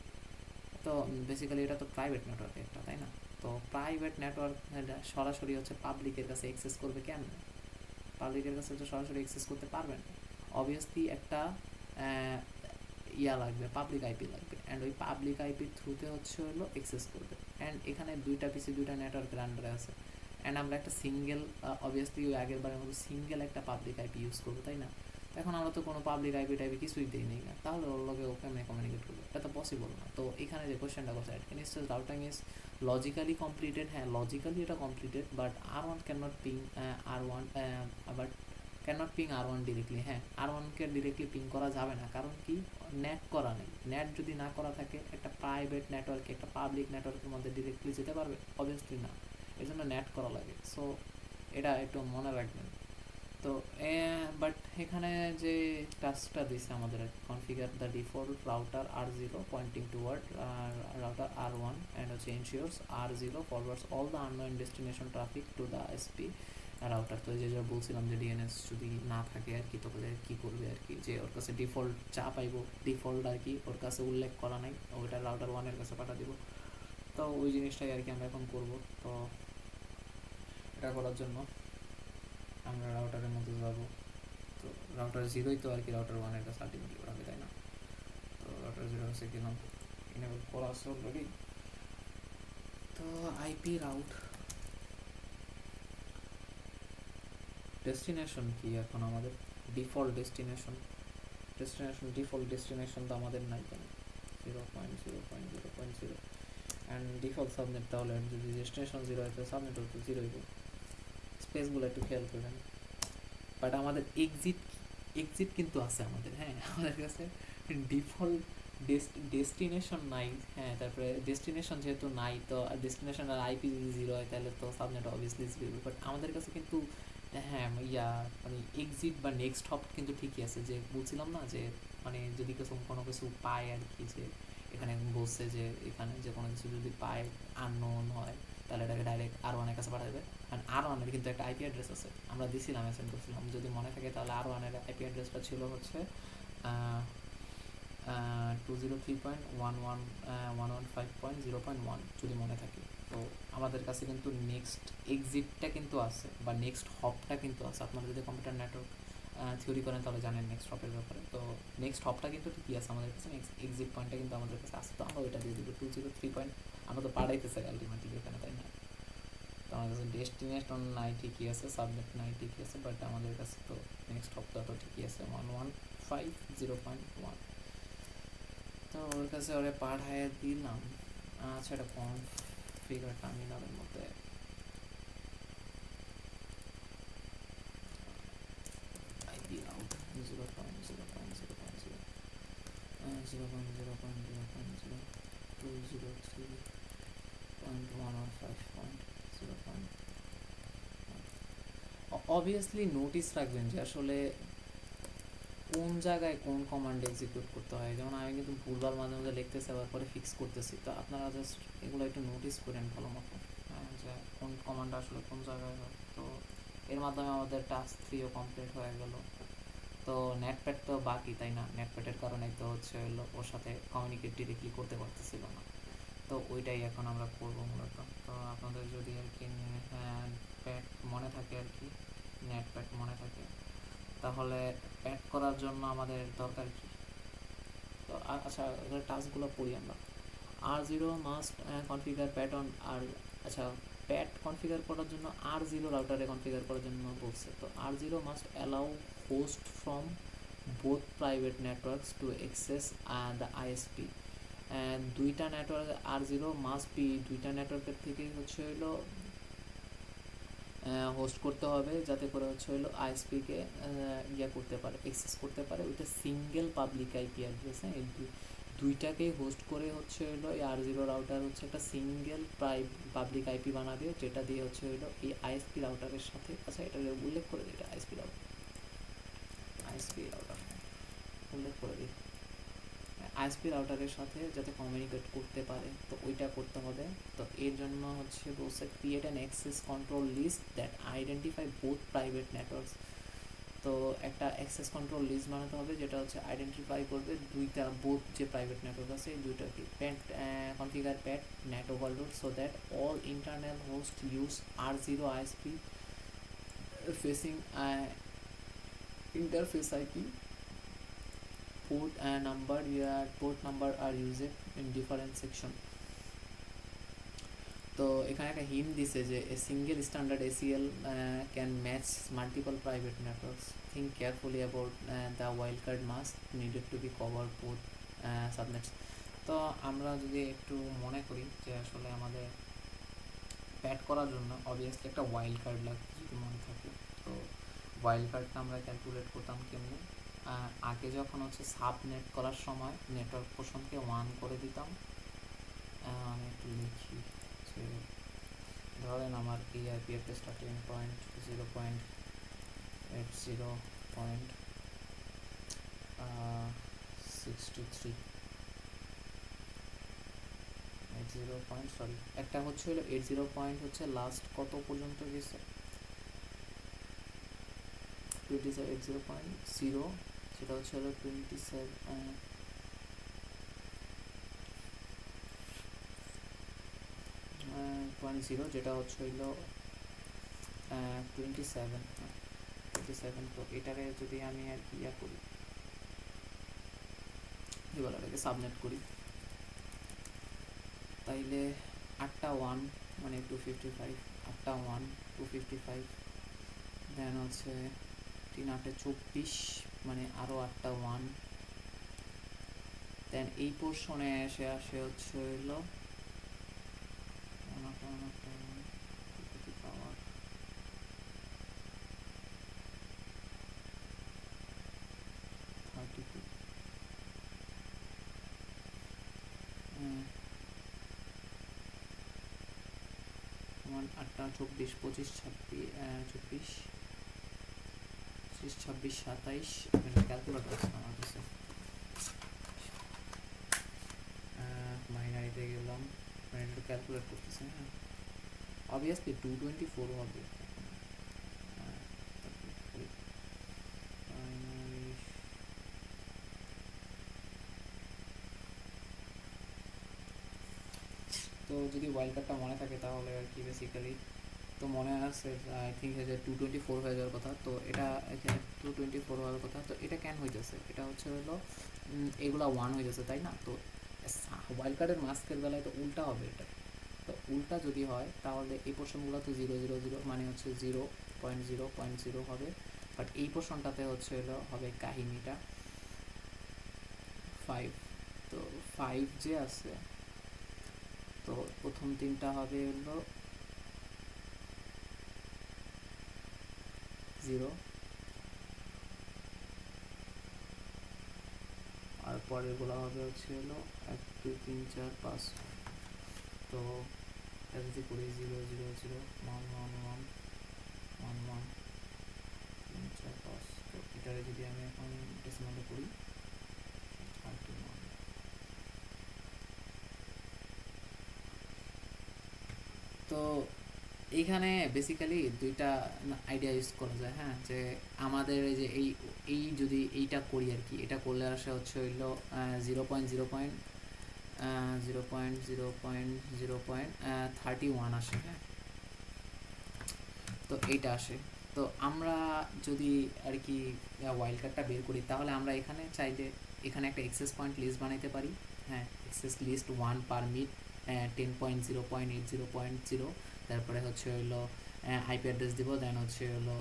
তো বেসিক্যালি এটা তো প্রাইভেট নেটওয়ার্ক একটা তাই না তো প্রাইভেট নেটওয়ার্ক সরাসরি হচ্ছে পাবলিকের কাছে অ্যাক্সেস করবে কেমন পাবলিকের কাছে তো সরাসরি অ্যাক্সেস করতে পারবেন অবভিয়াসলি একটা ইয়া লাগবে, পাবলিক আইপি লাগবে, অ্যান্ড ওই পাবলিক আইপির থ্রুতে হচ্ছে হলো এক্সেস করবে। অ্যান্ড এখানে দুইটা পিসি দুইটা নেটওয়ার্কের আন্ডারে আছে, অ্যান্ড আমরা একটা সিঙ্গেল অবভিয়াসলি ওই আগের বারের মতো সিঙ্গেল একটা পাবলিক আইপি ইউজ করবো, তাই না? এখন আমরা তো কোনো পাবলিক আইপি টাইপি কিছুই দিই নেই না, তাহলে ওর লগে ওকে আমি কমিউনিকেট করবো, এটা তো পসিবল না। তো এখানে যে কোয়েশ্চেনটা করছে administrate routing is logically completed, হ্যাঁ লজিক্যালি এটা completed, but R1 can not ping R1, but can not ping R1 directly. হ্যাঁ R1কে ডিরেক্টলি পিং করা যাবে না, কারণ কি নেট করা নেই। নেট যদি না করা থাকে একটা প্রাইভেট নেটওয়ার্কে একটা পাবলিক নেটওয়ার্কের মধ্যে ডিরেক্টলি যেতে পারবে? অবভিয়াসলি না, এর জন্য নেট করা লাগে। সো এটা একটু মনে রাখবেন। তো বাট এখানে যে টাস্কটা দিছে আমাদের, configure the default router R0 pointing toward router R1 and হচ্ছে ensures R0 forwards all the unknown destination traffic to the SP router. তো যে বলছিলাম যে ডিএনএস যদি না থাকে আর কি, তাহলে কী করবে আর কি, যে ওর কাছে ডিফল্ট চা পাইবো, ডিফল্ট আর কি ওর কাছে উল্লেখ করা নাই, ওইটা রাউটার 1-এর কাছে পাঠা দিব। তো ওই জিনিসটাই আর কি আমরা এখন করবো। তো এটা করার জন্য আমরা রাউটারের মধ্যে যাবো। তো রাউটার 0ই তো আর কি রাউটার 1-এর কাছে আলটিমেটলি ওঠাবে, তাই না? তো রাউটার 0 কাছে গেলাম, ইনেবল করা আছে অলরেডি। তো আইপি রাউট ডেস্টিনেশন কি এখন আমাদের ডিফল্ট ডেস্টিনেশন ডিফল্ট ডেস্টিনেশন তো আমাদের নাই কেন, 0.0.0.0 অ্যান্ড ডিফল্ট সাবনেট, তাহলে যদি ডেস্টিনেশন 0 হয় তো সাবনেট হতো 0 হইব। স্পেসগুলো একটু খেয়াল করবেন। বাট আমাদের এক্সিট কিন্তু আছে আমাদের, হ্যাঁ আমাদের কাছে ডিফল্ট ডেস্টিনেশন নাই। হ্যাঁ তারপরে ডেস্টিনেশন যেহেতু নাই, তো ডেস্টিনেশন আর আইপি যদি 0 হয় তাহলে তো সাবনেট অবভিয়াসলি 0। বাট আমাদের কাছে কিন্তু হ্যাঁ মানে এক্সিট বা নেক্সট হপ কিন্তু ঠিকই আছে, যে বলছিলাম না যে মানে যদি কোনো কিছু পায় আর কি, যে এখানে বলছে যে এখানে যে কোনো কিছু যদি পায় আননোন হয় তাহলে এটাকে ডাইরেক্ট R1-এর কাছে পাঠাবে। আর R1-এর কিন্তু একটা আইপি অ্যাড্রেস আছে, আমরা দিছিলাম, অ্যাসাইন করছিলাম, যদি মনে থাকে তাহলে R1-এর আইপি অ্যাড্রেসটা ছিল হচ্ছে 203.115.0.1 যদি মনে থাকে। তো আমাদের কাছে কিন্তু নেক্সট এক্সিটটা কিন্তু আছে, বা নেক্সট হপটা কিন্তু আছে। আপনারা যদি কম্পিউটার নেটওয়ার্ক থিওরি করেন তাহলে জানেন নেক্সট হপের ব্যাপারে। তো নেক্সট হপটা কিন্তু ঠিকই আছে আমাদের কাছে, এক্সিট পয়েন্টটা কিন্তু আমাদের কাছে আসে। তো আমরা ওইটা দিয়ে দিব 203. আমরা তো পাঠাইতে চাই আলটিমেটলি এখানে, তাই না? তো আমার কাছে ডেস্টিনেশন নাই ঠিকই আছে, সাবনেট নাই ঠিকই আছে, বাট আমাদের কাছে তো নেক্সট হপটা তো ঠিকই আছে 115.0.1। তো ওর কাছে ওরে পাঠায় দিলাম। আচ্ছা এটা কনফিগার টার্মিনালের মধ্যে আইপি রাউট 0.0.0.0.0.203.115.0.1। অবভিয়াসলি নোটিস রাখবেন যে আসলে কোন জায়গায় কোন কমান্ড এক্সিকিউট করতে হয়। যেমন আমি কিন্তু ভুলভাল মাঝে মাঝে লিখতেছি, আবার পরে ফিক্স করতেছি। তো আপনারা জাস্ট এগুলো একটু নোটিস করেন ভালো মতো, হ্যাঁ, যে কোন কমান্ড আসলে কোন জায়গায় হয়। তো এর মাধ্যমে আমাদের টাস্ক 3ও কমপ্লিট হয়ে গেল। তো নেটপ্যাড তো বাকি, তাই না? নেটপ্যাডের কারণে তো হচ্ছে ওর সাথে কমিউনিকেট ডিরেক্টলি করতে পারতেছিল না। তো ওইটাই এখন আমরা করবো মূলত। তো আপনাদের যদি আর কি প্যাড মনে থাকে আর কি, নেটপ্যাড মনে থাকে, তাহলে প্যাড করার জন্য আমাদের দরকার কি? তো আচ্ছা টাস্কগুলো পড়ি আমরা। R0 must configure PAT on আর, আচ্ছা প্যাড কনফিগার করার জন্য R0 রাউটারে কনফিগার করার জন্য বলছে। তো R0 must allow host from both private networks to access the ISP. দুইটা নেটওয়ার্ক R0 মাস্ট বি, দুইটা নেটওয়ার্কের থেকে হচ্ছে হলো হোস্ট করতে হবে, যাতে করে হচ্ছে হলো আইএসপিকে ইয়ে করতে পারে, অ্যাক্সেস করতে পারে। ওইটা সিঙ্গেল পাবলিক আইপি অ্যাড্রেস, হ্যাঁ এই দুইটাকেই হোস্ট করে হচ্ছে হলো এই R0 রাউটার হচ্ছে একটা সিঙ্গেল পাবলিক আইপি বানাবে, যেটা দিয়ে হচ্ছে হলো এই আইএসপি রাউটারের সাথে, আচ্ছা এটা উল্লেখ করে দিই, এটা আইএসপি রাউটার উল্লেখ করে দিই, আইএসপি রাউটারের সাথে যাতে কমিউনিকেট করতে পারে, তো ওইটা করতে হবে। তো এর জন্য হচ্ছে বলছে create an access control list that identify both private networks. তো একটা অ্যাক্সেস কন্ট্রোল লিস্ট বানাতে হবে, যেটা হচ্ছে আইডেন্টিফাই করবে দুইটা বোথ যে প্রাইভেট নেটওয়ার্ক আছে এই দুইটাকে। PAT configure PAT NAT overload so that all internal host use R0 ISP facing interface IP port number are used in different section. তো এখানে একটা হিন্ট দিছে যে a single standard ACL can match multiple private networks, think carefully about the wild card mask needed to be cover port subnets. তো আমরা যদি একটু মনে করি যে আসলে আমাদের প্যাড করার জন্য অবভিয়াসলি একটা ওয়াইল্ড কার্ড লাগবে যদি মনে থাকে। তো ওয়াইল্ড কার্ডটা আমরা ক্যালকুলেট করতাম কেমনি, আগে যখন হচ্ছে সাবনেট করার সময় নেটওয়ার্ক পোর্শনকে 1 করে দিতাম। আমি একটু লিখি যে ধরেন আমার এই IP address starting point 0.80.63 sorry একটা হচ্ছে হলো 80 হচ্ছে লাস্ট কত পর্যন্ত গেছে 27.80, সেটা হচ্ছে হলো 27.0, যেটা হচ্ছে হইলো 27। তো এটারে যদি আমি আর কি ইয়া করি এবার এটাকে সাবনেট করি, তাইলে 8টা 1 মানে 255, 8টা 1 255, দেন হচ্ছে 3 8 24 মানে আরও 8টা 1, দেন এই পোর্শনে এসে আসে হচ্ছে হইলো 32, 8টা 24 25 26 26 27, ক্যালকুলেটর আছে আমার কাছে, মাইনারিতে গেলাম, মাইনারিতে ক্যালকুলেট করতেছে। হ্যাঁ অবভিয়াসলি 224 হবে। তো যদি ওয়াইল্ড কার্ডটা মনে থাকে তাহলে আর কি বেসিক্যালি তো মনে আছে আই থিঙ্ক যে 224 হয়ে যাওয়ার কথা। তো এটা এখানে 224 হওয়ার কথা, তো এটা কেন হইতেছে, এটা হচ্ছে হলো এগুলা 1 হয়ে যাচ্ছে তাই না। তো ওয়াইল্ড কার্ডের মাস্কের বেলায় তো উল্টা হবে এটা, তো উল্টা যদি হয় তাহলে এই পোর্শনগুলো তো 000 মানে হচ্ছে 0.0.0 হবে, বাট এই পোর্শনটাতে হচ্ছে হলো হবে কাহিনীটা 5। তো 5 যে আছে তো প্রথম 3টা হবে হলো 0, আর পরেরগুলো হবে হচ্ছে হলো 1 2 3 4 5। তো এটা যদি করি 0 0 0 1 1 1 1 1 3 4 5, তো এটারে যদি আমি এখন ডেসিমালে করি 31। তো এইখানে বেসিক্যালি দুইটা আইডিয়া ইউজ করা যায়। হ্যাঁ যে আমাদের এই যে এই যদি এইটা করি আর কি, এটা করলে আসে হচ্ছে হইলো 0.31 আসে। হ্যাঁ তো এইটা আসে। তো আমরা যদি আর কি ওয়াইল্ড কার্ডটা বের করি তাহলে আমরা এখানে চাইলে এখানে একটা এক্সেস পয়েন্ট লিস্ট বানাইতে পারি। হ্যাঁ এক্সেস লিস্ট 1 পার মিট 10.0.80.0, তারপরে হচ্ছে হলো আইপি অ্যাড্রেস দিব, দেন হচ্ছে হলো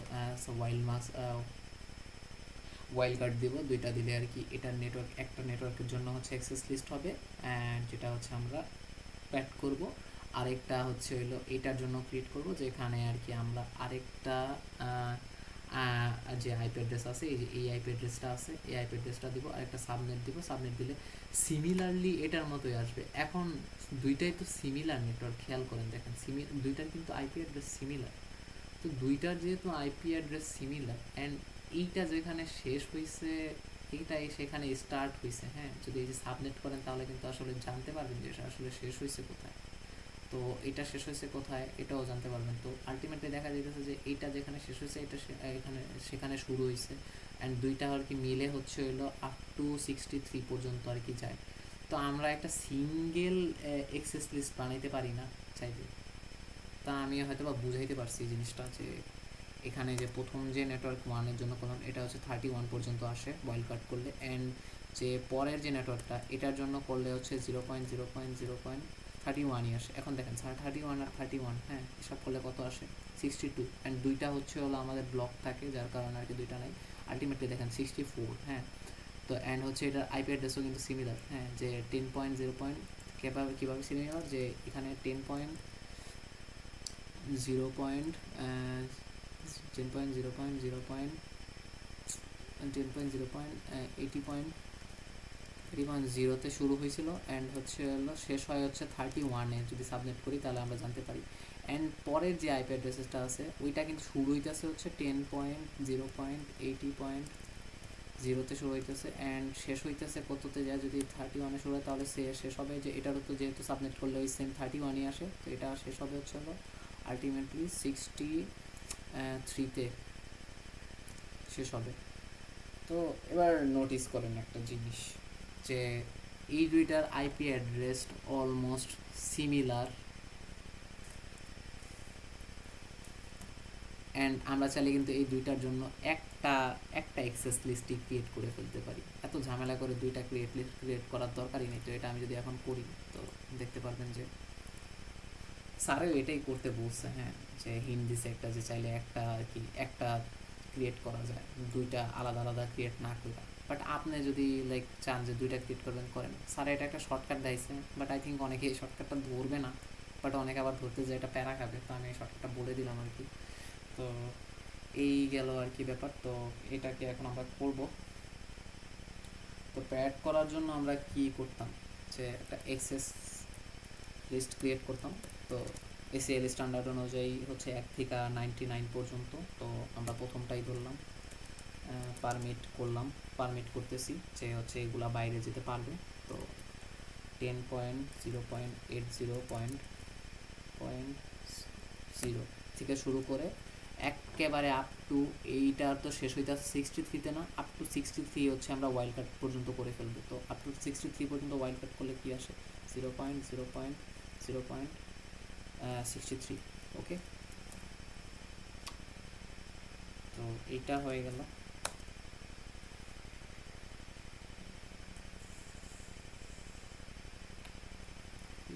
ওয়াইল্ড কার্ড দিব, দুইটা দিলে আর কি এটা নেটওয়ার্ক একটা নেটওয়ার্কের জন্য হচ্ছে অ্যাক্সেস লিস্ট হবে, অ্যান্ড যেটা হচ্ছে আমরা প্যাড করব। আরেকটা হচ্ছে হলো এটার জন্য ক্রিয়েট করব যেখানে আর কি আমরা আরেকটা যে আইপি অ্যাড্রেস আছে এই যে এই আইপি অ্যাড্রেসটা আছে এই আইপি অ্যাড্রেসটা দিব, আরেকটা সাবনেট দিব, সাবনেট দিলে সিমিলারলি এটার মতোই আসবে। এখন দুইটাই তো সিমিলার নেটওয়ার্ক, খেয়াল করেন দেখেন দুইটার কিন্তু আইপি অ্যাড্রেস সিমিলার। তো দুইটার যেহেতু আইপি অ্যাড্রেস সিমিলার অ্যান্ড এইটা যেখানে শেষ হয়েছে এইটাই সেখানে স্টার্ট হয়েছে। হ্যাঁ যদি এই যে সাবনেট করেন তাহলে কিন্তু আসলে জানতে পারবেন যে আসলে শেষ হয়েছে কোথায়, তো এটা শেষ হয়েছে কোথায় এটাও জানতে পারবেন। তো আলটিমেটলি দেখা যাইতেছে যে এইটা যেখানে শেষ হয়েছে এটা এখানে সেখানে শুরু হয়েছে, অ্যান্ড দুইটা আর কি মিলে হচ্ছে হলো আপ টু 63 পর্যন্ত আর কি যায়। তো আমরা একটা সিঙ্গেল এক্সেস লিস্ট বানাইতে পারি না চাইলে। তা আমি হয়তো বা বুঝাইতে পারছি জিনিসটা যে এখানে যে প্রথম যে নেটওয়ার্ক 1-এর জন্য করলাম এটা হচ্ছে 31 পর্যন্ত আসে ওয়াইল্ড কার্ড করলে, অ্যান্ড যে পরের যে নেটওয়ার্কটা এটার জন্য করলে হচ্ছে 0.0.0.31 আসে। এখন দেখেন 31 আর 31, হ্যাঁ, হিসাব করলে কত আসে? 62। অ্যান্ড দুইটা হচ্ছে হলো আমাদের ব্লক থাকে, যার কারণে আর কি দুইটা নাই। আলটিমেটলি দেখেন 64, হ্যাঁ। তো অ্যান্ড হচ্ছে এটার আইপি অ্যাড্রেসও কিন্তু সিমিলার, হ্যাঁ, যে 10.0. কীভাবে সিমিলার, যে এখানে 10.0.0.80.0তে শুরু হয়েছিল অ্যান্ড হচ্ছে হলো শেষ হয় হচ্ছে 31-এ। যদি সাবমিট করি তাহলে আমরা জানতে পারি। অ্যান্ড পরের যে আইপি অ্যাড্রেসটা আছে ওইটা কিন্তু শুরু হইতেছে হচ্ছে 10.0.80.0তে শুরু হইতেছে অ্যান্ড শেষ হইতেছে কততে যায়, যদি 31-এ শুরু হয় তাহলে শেষ হবে যে এটারও তো যেহেতু সাবমিট করলে ওই সেম 31-ই আসে, তো এটা শেষ হবে হচ্ছে হলো আলটিমেটলি 63-তে শেষ হবে। তো এবার নোটিস করেন একটা জিনিস, যে এই দুইটার IP address almost similar and আমরা চাইলে কিন্তু এই দুইটার জন্য একটা অ্যাক্সেস লিস্টই ক্রিয়েট করে ফেলতে পারি। এত ঝামেলা করে দুইটা ক্রিয়েট করার দরকারই নেই। তো এটা আমি যদি এখন করি তো দেখতে পারবেন যে স্যারেও এটাই করতে বলছে, হ্যাঁ, যে হিন্দিসে একটা, যে চাইলে একটা আর কি একটা ক্রিয়েট করা যায়, দুইটা আলাদা আলাদা ক্রিয়েট না করে। বাট আপনি যদি লাইক চান যে দুইটা ক্রিয়েট করবেন, করেন। স্যার এটা একটা শর্টকাট দিয়েছে, বাট আই থিঙ্ক অনেকে এই শর্টকাটটা ধরবে না, বাট অনেকে আবার ধরতে যায় এটা প্যারা খাবে, তো আমি এই শর্টকাটটা বলে দিলাম আর কি। তো এই গেল আর কি ব্যাপার। তো এটাকে এখন আমরা করব। তো প্যাড করার জন্য আমরা কি করতাম, যে একটা এক্সেস লিস্ট ক্রিয়েট করতাম। তো এসিএল স্ট্যান্ডার্ড অনুযায়ী হচ্ছে 1 থেকে 99 পর্যন্ত। তো আমরা প্রথমটাই ধরলাম, পারমিট করতেছি যে হচ্ছে এগুলা বাইরে যেতে পারবে। তো 10.0.80 থেকে শুরু করে একেবারে আপ টু, এইটা তো শেষ হইতেছে 63-তে না, আপ টু 63 হচ্ছে আমরা ওয়াইল্ড কাট পর্যন্ত করে ফেলবো। তো আপ টু 63 পর্যন্ত ওয়াইল্ড কাট করলে কি আসে? 0.0.0.63। ওকে, তো এইটা হয়ে গেল।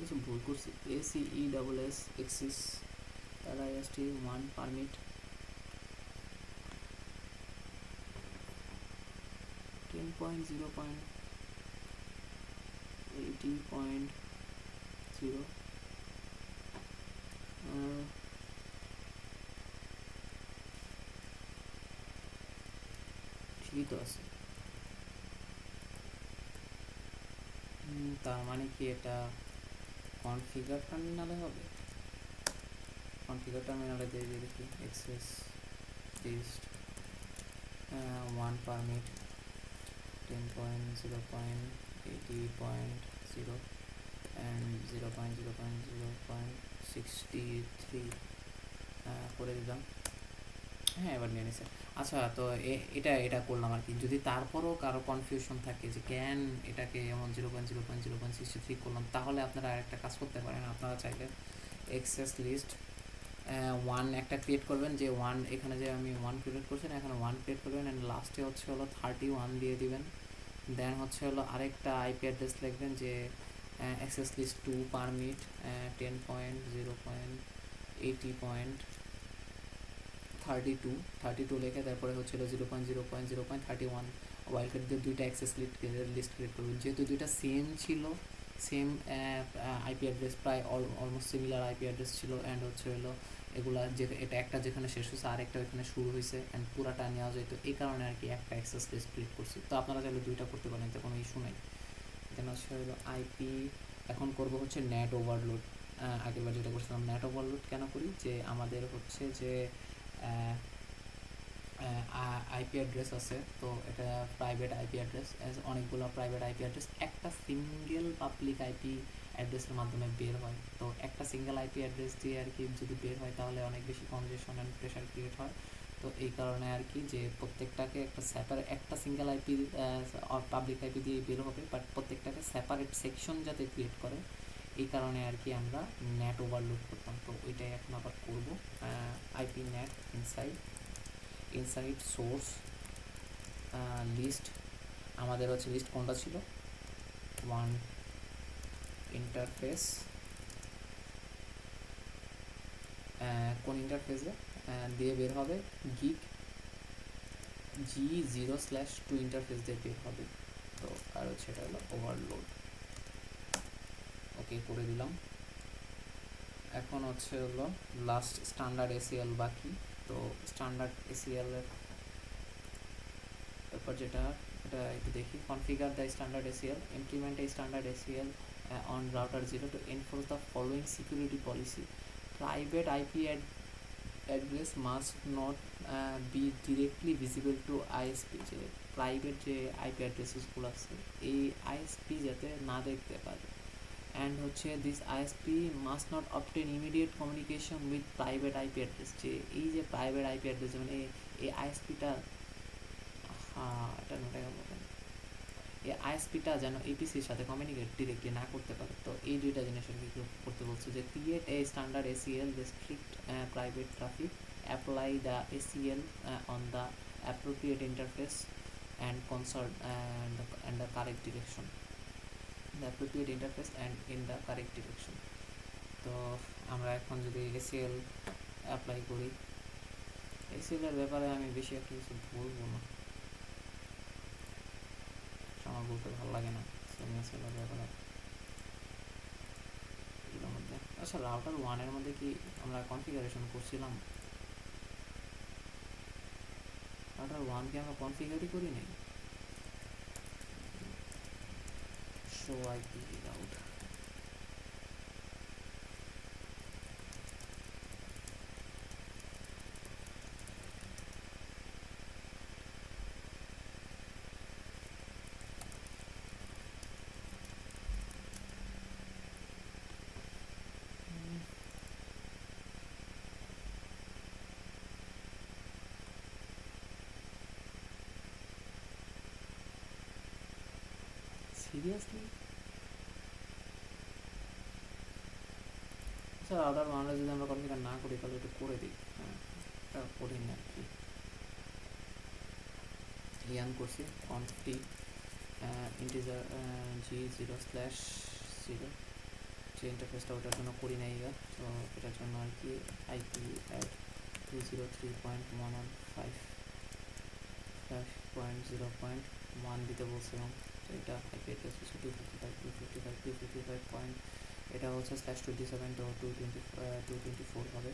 কিছু ভুল করছি, ACESS এক্সিস LIST 1 পারমিট 10.0.80.0 ঠিকই তো আছে। তার মানে কি এটা কনফিগার টার্মিনালে হবে? কনফিগার টার্মিনালে দিয়ে দেখি এক্সেস লিস্ট 1 পারমিট 10.0.80.0 and 0.0.0.63 করে দিলাম। হ্যাঁ, এবার নিয়ে নিছে। আচ্ছা, তো এটা করলাম আর কি। যদি তারপরও কারো কনফিউশন থাকে যে কেন এটাকে এমন 0.0.0.63 করলাম, তাহলে আপনারা আরেকটা কাজ করতে পারেন। আপনারা চাইলে এক্সেস লিস্ট 1 একটা ক্রিয়েট করবেন, যে 1 এখানে যে আমি 1 ক্রিয়েট করছেন, এখানে 1 ক্রিয়েট করবেন অ্যান্ড লাস্টে হচ্ছে হলো 31 দিয়ে দিবেন। দেন হচ্ছে হলো আরেকটা আইপি অ্যাড্রেস লিখবেন, যে অ্যাক্সেস লিস্ট 2 পারমিট 10.0.80.32 লিখে তারপরে হচ্ছিল 0.0.0.31 ওয়াইল্ড কার্ড দিয়ে দুইটা অ্যাক্সেস লিস্ট ক্রিয়েট করবেন। যেহেতু দুইটা সেম ছিল, সেম আইপি অ্যাড্রেস, প্রায় অলমোস্ট সিমিলার আইপি অ্যাড্রেস ছিল অ্যান্ড হচ্ছে হলো এগুলা যে এটা একটা যেখানে শেষ হয়েছে আর একটা ওইখানে শুরু হয়েছে অ্যান্ড পুরাটা নেওয়া যেত, এই কারণে আর কি একটা অ্যাক্সেস লিস্ট ক্রিয়েট করছি। তো আপনারা চাইলে দুইটা করতে পারেন, এতে কোনো ইস্যু নেই। দেন হচ্ছে হলো আইপি এখন করব হচ্ছে নেট ওভারলোড। আগেরবার যেটা করছিলাম, নেট ওভারলোড কেন করি, যে আমাদের হচ্ছে যে আইপি অ্যাড্রেস আছে, তো এটা প্রাইভেট আইপি অ্যাড্রেস, অনেকগুলো প্রাইভেট আইপি অ্যাড্রেস একটা সিঙ্গেল পাবলিক আইপি অ্যাড্রেসের মাধ্যমে বের হয়। তো একটা সিঙ্গেল আইপি অ্যাড্রেস দিয়ে আর কি যদি বের হয় তাহলে অনেক বেশি কনজেশন অ্যান্ড প্রেশার ক্রিয়েট হয়। তো এই কারণে আর কি, যে প্রত্যেকটাকে একটা সিঙ্গেল আইপি পাবলিক আইপি দিয়ে বের হবে, বাট প্রত্যেকটাকে সেপারেট সেকশন যাতে ক্রিয়েট করে, এই কারণে আর কি আমরা নেট ওভারলোড করতাম। তো ওইটাই এখন আবার করবো। IP NAT inside source list আমাদের হচ্ছে লিস্ট কোনটা ছিল, ওয়ান ইন্টারফেস, কোন ইন্টারফেসে দিয়ে বের হবে, গিগ G0/2 ইন্টারফেস দিয়ে বের হবে। তো আর হচ্ছে এটা হলো ওভারলোড। ওকে করে দিলাম। এখন হচ্ছে হলো লাস্ট স্ট্যান্ডার্ড এসিএল বাকি। তো স্ট্যান্ডার্ড এসিএল এর ব্যাপার যেটা, এটা একটু দেখি। Configure the standard ACL, implement a standard ACL on router 0 to enforce the following security policy. Private IP address must not be directly visible to ISP, যে private যে আইপি অ্যাড্রেসেসগুলো আছে এই আইএসপি যাতে না দেখতে পারে। অ্যান্ড হচ্ছে this ISP must not obtain immediate communication with private IP address, যে এই যে প্রাইভেট আইপি অ্যাড্রেস মানে এই আইএসপিটা, এটা নোটে বলেন, এই আইএসপিটা যেন এপিসির সাথে কমিউনিকেট ডিরেক্টলি না করতে পারে। তো এই দুইটা জিনিসের কি করতে বলছে, যে create a standard ACL restrict private traffic, apply the ACL on the appropriate interface and concert and the correct direction, the appropriate interface and in the correct direction. তো আমরা এখন যদি এসিএল অ্যাপ্লাই করি, এসিএল এর ব্যাপারে আমি বেশি একটা কিছু বলবো না, আমার বলতে ভালো লাগে না এসিএল এর ব্যাপারে। এর মধ্যে আচ্ছা রাউটার 1 এর মধ্যে কি আমরা কনফিগারেশন করছিলাম? রাউটার 1 কে আমরা কনফিগারই করি নাই। Show IP route, seriously? আচ্ছা রাউটার 1 যদি আমরা কনফিগার না করি তাহলে একটু করে দিই। হ্যাঁ এটা করি না আর কি, ইয়ান করছি কনফটি ইন্টিজার G0/0 যে ইন্টারফেসটা ওটার জন্য করি নাই গা। তো এটার জন্য আর কি আইপি অ্যাট 203.115.0.1 দিতে বলছিলাম। তো এটা আইপি অ্যাড্রেস হচ্ছে 255.255.255. এটা হচ্ছে /27 তো 224 হবে।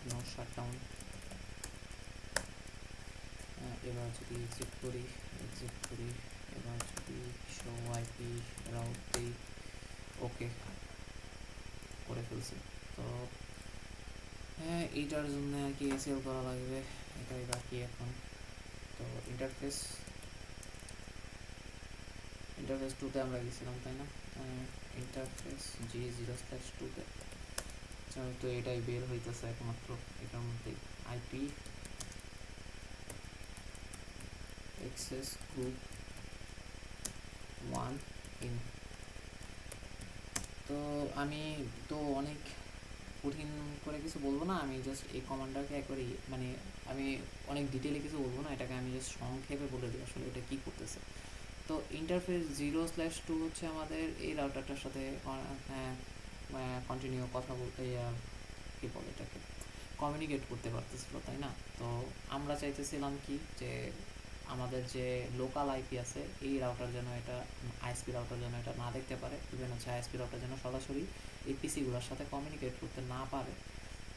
No shutdown. এবার যদি এক্সিট করি, এবার যদি শো আইপি রাউট দিই, ওকে করে ফেলছি। তো হ্যাঁ এইটার জন্য আর কি এসিএল করা লাগবে, এটাই বাকি এখন। তো ইন্টারফেস 2তে আমরা গেছিলাম তাই না, ইন্টারফেস G0/2তে। তো এটাই বের হইতেছে একমাত্র এটার মধ্যে, আইপি অ্যাক্সেস গ্রুপ 1 ইন। তো আমি তো অনেক কঠিন করে কিছু বলবো না, আমি জাস্ট এই কমান্ডারকে একবারে মানে আমি অনেক ডিটেলে কিছু বলবো না, এটাকে আমি জাস্ট সংক্ষেপে বলে দিই আসলে এটা কী করতেছে। তো ইন্টারফেস 0/2 হচ্ছে আমাদের এই রাউটারটার সাথে কন্টিনিউ কথা বলতে, কী বলে এটাকে, কমিউনিকেট করতে পারতেছিল তাই না। তো আমরা চাইতেছিলাম কি যে আমাদের যে লোকাল আইপি আছে এই রাউটার যেন এটা আইএসপি রাউটার যেন এটা না দেখতে পারে, ইভেন হচ্ছে আইএসপি রাউটার যেন সরাসরি এই পিসিগুলোর সাথে কমিউনিকেট করতে না পারে।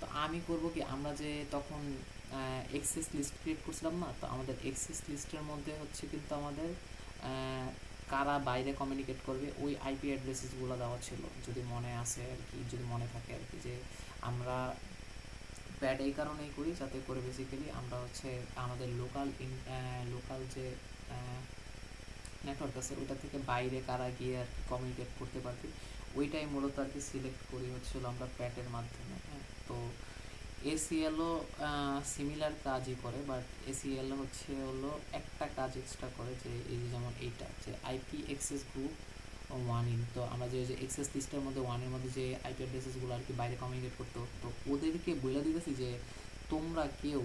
তো আমি করব কি, আমরা যে তখন এক্সেস লিস্ট ক্রিয়েট করছিলাম না, তো আমাদের এক্সেস লিস্টের মধ্যে হচ্ছে কিন্তু আমাদের কারা বাইরে কমিউনিকেট করবে ওই আইপি অ্যাড্রেসেসগুলো দেওয়া ছিল, যদি মনে আসে আর কি, যদি মনে থাকে আর কি, যে আমরা প্যাড এই কারণেই করি যাতে করে বেসিক্যালি আমরা হচ্ছে আমাদের লোকাল যে নেটওয়ার্ক আছে ওইটা থেকে বাইরে কারা গিয়ে আর কি কমিউনিকেট করতে পারবে, ওইটাই মূলত আর কি সিলেক্ট করি হচ্ছিল আমরা প্যাটের মাধ্যমে। হ্যাঁ তো এসিএলও সিমিলার কাজই করে, বাট এসিএল হলো একটা কাজ এক্সট্রা করে, যে এই যে যেমন এইটা যে আইপি অ্যাক্সেস গ্রুপ 1 ইন। তো আমরা যে এক্সেস লিস্টের মধ্যে 1-এর মধ্যে যে আইপি অ্যাড্রেসেসগুলো আর কি বাইরে কমিউনিকেট করতো, তো ওদেরকে বলে দিতেছি যে তোমরা কেউ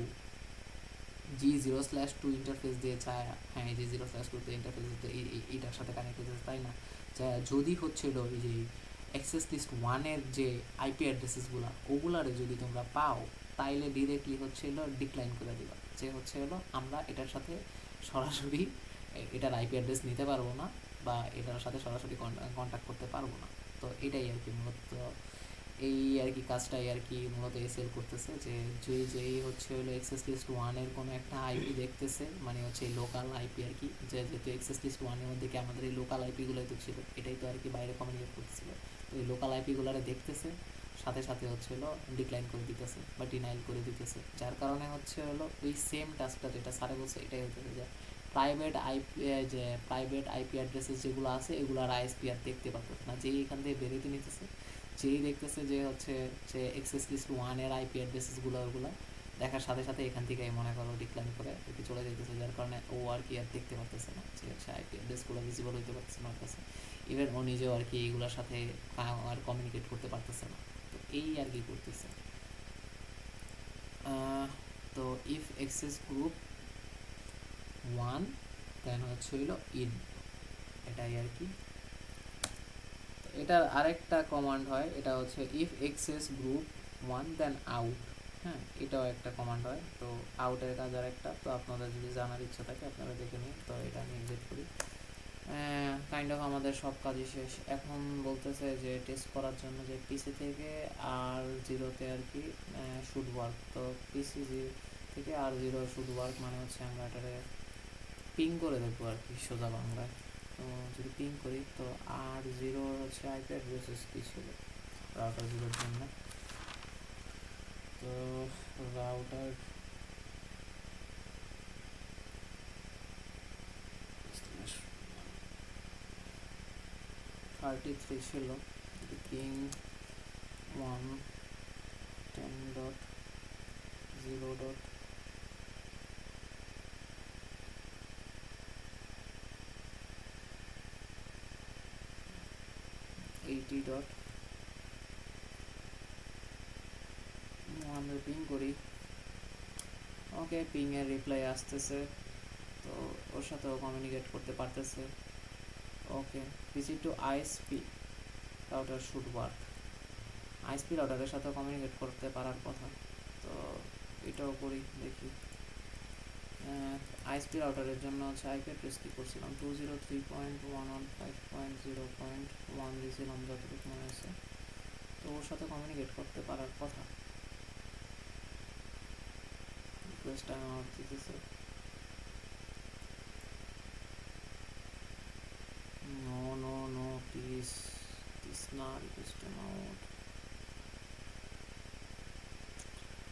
G0/2 ইন্টারফেস দিয়ে চায়, হ্যাঁ এই যে 0/2 ইন্টারফেস এইটার সাথে কানেক্ট হয়েছে তাই না, যদি হচ্ছিল ওই যে অ্যাক্সেস লিস্ট ওয়ানের যে আইপি অ্যাড্রেসেসগুলো ওগুলারে যদি তোমরা পাও তাইলে ডিরেক্টলি হচ্ছিল ডিক্লাইন করে দিবা যে হচ্ছে হলো আমরা এটার সাথে সরাসরি এটার আইপি অ্যাড্রেস নিতে পারবো না বা এটার সাথে সরাসরি কন্ট্যাক্ট করতে পারবো না। তো এটাই আর কি মূলত এই আর কি কাজটাই আর কি মূলত এসএল করতেছে, যে যেই হচ্ছে হলো এক্সেস লিস্ট ওয়ানের কোনো একটা আইপি দেখতেছে, মানে হচ্ছে এই লোকাল আইপি আর কি, যেহেতু এক্সেস লিস্ট ওয়ানের মধ্যে কি আমাদের এই লোকাল আইপিগুলোই তো ছিল, এটাই তো আর কি বাইরে কমিউনিকেট করতেছিল। তো এই লোকাল আইপিগুলোরে দেখতেছে, সাথে সাথে হচ্ছে হলো ডিক্লাইন করে দিতেছে বা ডিনাইল করে দিতেছে, যার কারণে হচ্ছে হলো ওই সেম টাস্কটা যেটা স্যারে বলছে এটাই হতেছে, যে প্রাইভেট আইপি অ্যাড্রেসেস যেগুলো আছে এগুলো আর আইএসপি আর দেখতে পারতেছে না, যেই এখান থেকে বেরোতে নিতেছে, যেই দেখতেছে যে হচ্ছে যে এক্সেস লিস্ট ওয়ানের আইপি অ্যাড্রেসেসগুলো ওগুলো দেখার সাথে সাথে এখান থেকে মনে করো ডিক্লাইন করে আর কি চলে যেতেছে, যার কারণে ও আর কি আর দেখতে পারতেছে না যে হচ্ছে আইপি অ্যাড্রেসগুলো ভিজিবল হইতে পারতেছে না ওর কাছে, ইভেন ও নিজেও আর কি এইগুলোর সাথে আর কমিউনিকেট করতে পারতেছে না। তো এই আর কি করতেছে। তো ইফ এক্সেস গ্রুপ 1 দেন হচ্ছে হইল ইন, এটাই আর কি। এটা আরেকটা কমান্ড হয়, এটা হচ্ছে if access group 1 then out, হ্যাঁ এটাও একটা কমান্ড হয়। তো আউটের কাজ আরেকটা, তো আপনাদের যদি জানার ইচ্ছা থাকে আপনারা দেখে নিন। তো এটা আমি এক্সিট করি, কাইন্ড অফ আমাদের সব কাজই শেষ। এখন বলতেছে যে টেস্ট করার জন্য যে পিসি থেকে R0-তে আর কি শুড ওয়ার্ক। তো পিসি থেকে R0 শুড ওয়ার্ক মানে হচ্ছে আমরা এটারে পিং করে দেখবো আর কি সোজা বাংলায়। তো যদি পিং করি তো R0 হচ্ছে আইপি অ্যাড্রেসেস কী ছিল রাউটার 0-র জন্য। তো রাউটার 33 ছিল, পিং 110.0. আমরা পিং করি, ওকে পিংয়ের রিপ্লাই আসতেছে, তো ওর সাথেও কমিউনিকেট করতে পারতেছে। Okay PC to ISP router should work, ISP রাউটারের সাথেও কমিউনিকেট করতে পারার কথা। তো এটাও করি দেখি। আইএসপি রাউটারের জন্য হচ্ছে আইপি অ্যাড্রেস কী করছিলাম 203.115.0.1 দিয়েছিলাম যতটুকু মনে আছে। তো ওর সাথে কমিউনিকেট করতে পারার কথা। রিকোয়েস্ট টাইম আউট দিতেছে, নো প্লিজ দিস না রিকোয়েস্ট টাইম আউট।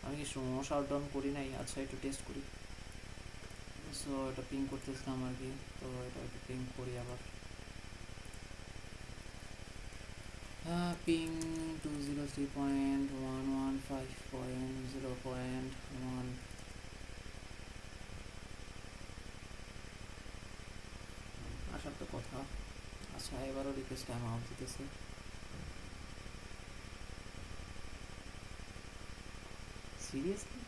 আমি কি সময় শাট ডাউন করি নাই? আচ্ছা একটু টেস্ট করি। সো এটা পিং করতেছিলাম আর কি, তো এটা একটু পিং করি আবার। পিং 203.115.0.1 আসার তো কথা। আচ্ছা এবারও রিকোয়েস্ট টাইম আউট দিতেছে। সিরিয়াসলি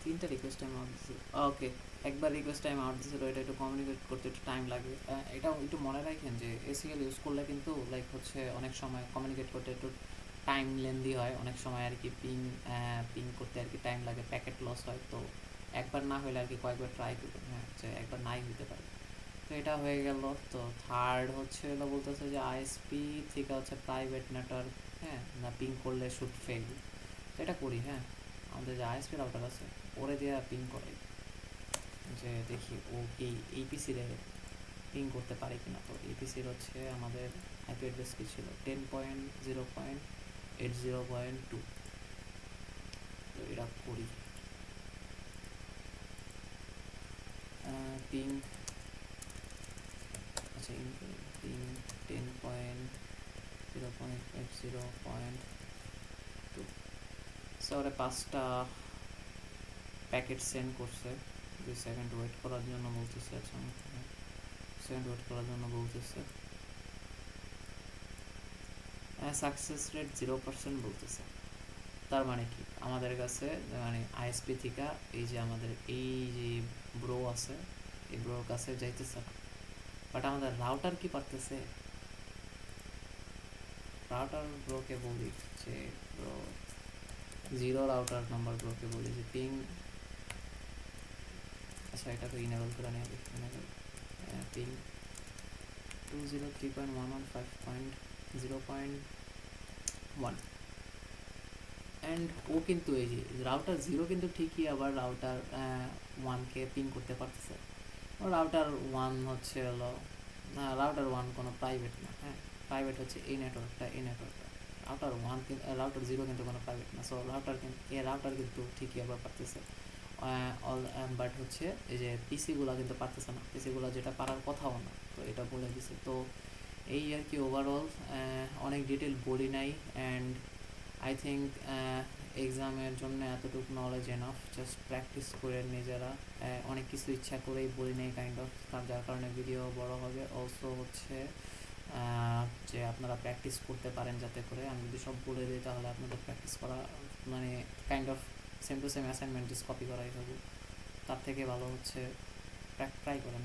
তিনটা রিকোয়েস্ট টাইম আউট দিচ্ছে। ওকে একবার রিকোয়েস্ট টাইম আউট দিয়েছিল, এটা একটু কমিউনিকেট করতে একটু টাইম লাগবে। এটাও একটু মনে রাখেন যে এসিএল ইউজ করলে কিন্তু লাইক হচ্ছে অনেক সময় কমিউনিকেট করতে একটু টাইম লেন্দি হয়, অনেক সময় আর কি পিং করতে আর কি টাইম লাগে, প্যাকেট লস হয়। তো একবার না হলে আর কি কয়েকবার ট্রাই করবেন, হ্যাঁ যে একবার নাই হতে পারে। তো এটা হয়ে গেল। তো থার্ড হচ্ছে হলো বলতেছে যে আইএসপি থেকে হচ্ছে প্রাইভেট নেটওয়ার্ক, হ্যাঁ না পিং করলে শুড ফেল। তো এটা করি, হ্যাঁ আমাদের যে আইএসপি রাউটার আছে ওরে দিয়ে পিং করে, যে দেখি ও কি এই পিসিরে পিং করতে পারে কিনা। তো এই পিসির হচ্ছে আমাদের আইপি অ্যাড্রেস কি ছিল 10.0.80.2। তো এটা করি পিং, আচ্ছা পিং 10.0.80.2। সো ওরা 5টা প্যাকেট সেন্ড করছে, 2 সেকেন্ড ওয়েট করার জন্য বলতেছে। আচ্ছা সেকেন্ড ওয়েট করার জন্য বলতেছে। সাকসেস রেট 0% বলতেছে। তার মানে কি আমাদের কাছে মানে আইএসপি থেকে এই যে আমাদের এই যে ব্রো আছে এই ব্রোর কাছে যাইতেছে না, বাট আমাদের রাউটার কি পারতেছে। রাউটার ব্রোকে বলি যে ব্রো জিরো রাউটার নাম্বার ব্রোকে বলি যে পিং, আচ্ছা এটা তো ইনেবল করে নেবে, ইনেবল পিং 203.115.0.1 অ্যান্ড ও কিন্তু এই যে রাউটার জিরো কিন্তু ঠিকই আবার রাউটার ওয়ানকে পিং করতে পারতেছে। রাউটার ওয়ান হচ্ছে হলো না, রাউটার ওয়ান কোনো প্রাইভেট না, হ্যাঁ প্রাইভেট হচ্ছে এই নেটওয়ার্কটা রাউটার ওয়ান কিন্তু, রাউটার জিরো কিন্তু কোনো প্রাইভেট না। সো রাউটার কিন্তু রাউটার কিন্তু ঠিকই আবার পারতেছে অল, বাট হচ্ছে এই যে পিসিগুলো কিন্তু পারতেছে না, পিসিগুলো যেটা পারার কথাও না, তো এটা বলে দিছে। তো এই আর কি ওভারঅল অনেক ডিটেল বলি নাই, অ্যান্ড আই থিঙ্ক এক্সামের জন্য এতটুকু নলেজ এনাফ, জাস্ট প্র্যাকটিস করে নিজেরা অনেক কিছু ইচ্ছা করেই বলি নেই কাইন্ড অফ, যার কারণে ভিডিও বড় হবে। অলসো হচ্ছে যে আপনারা প্র্যাকটিস করতে পারেন, যাতে করে আমি যদি সব বলে দিই তাহলে আপনাদের প্র্যাকটিস করা মানে kind of same to same assignment just copy করাই হবে, তার থেকে ভালো হচ্ছে ট্রাই করেন।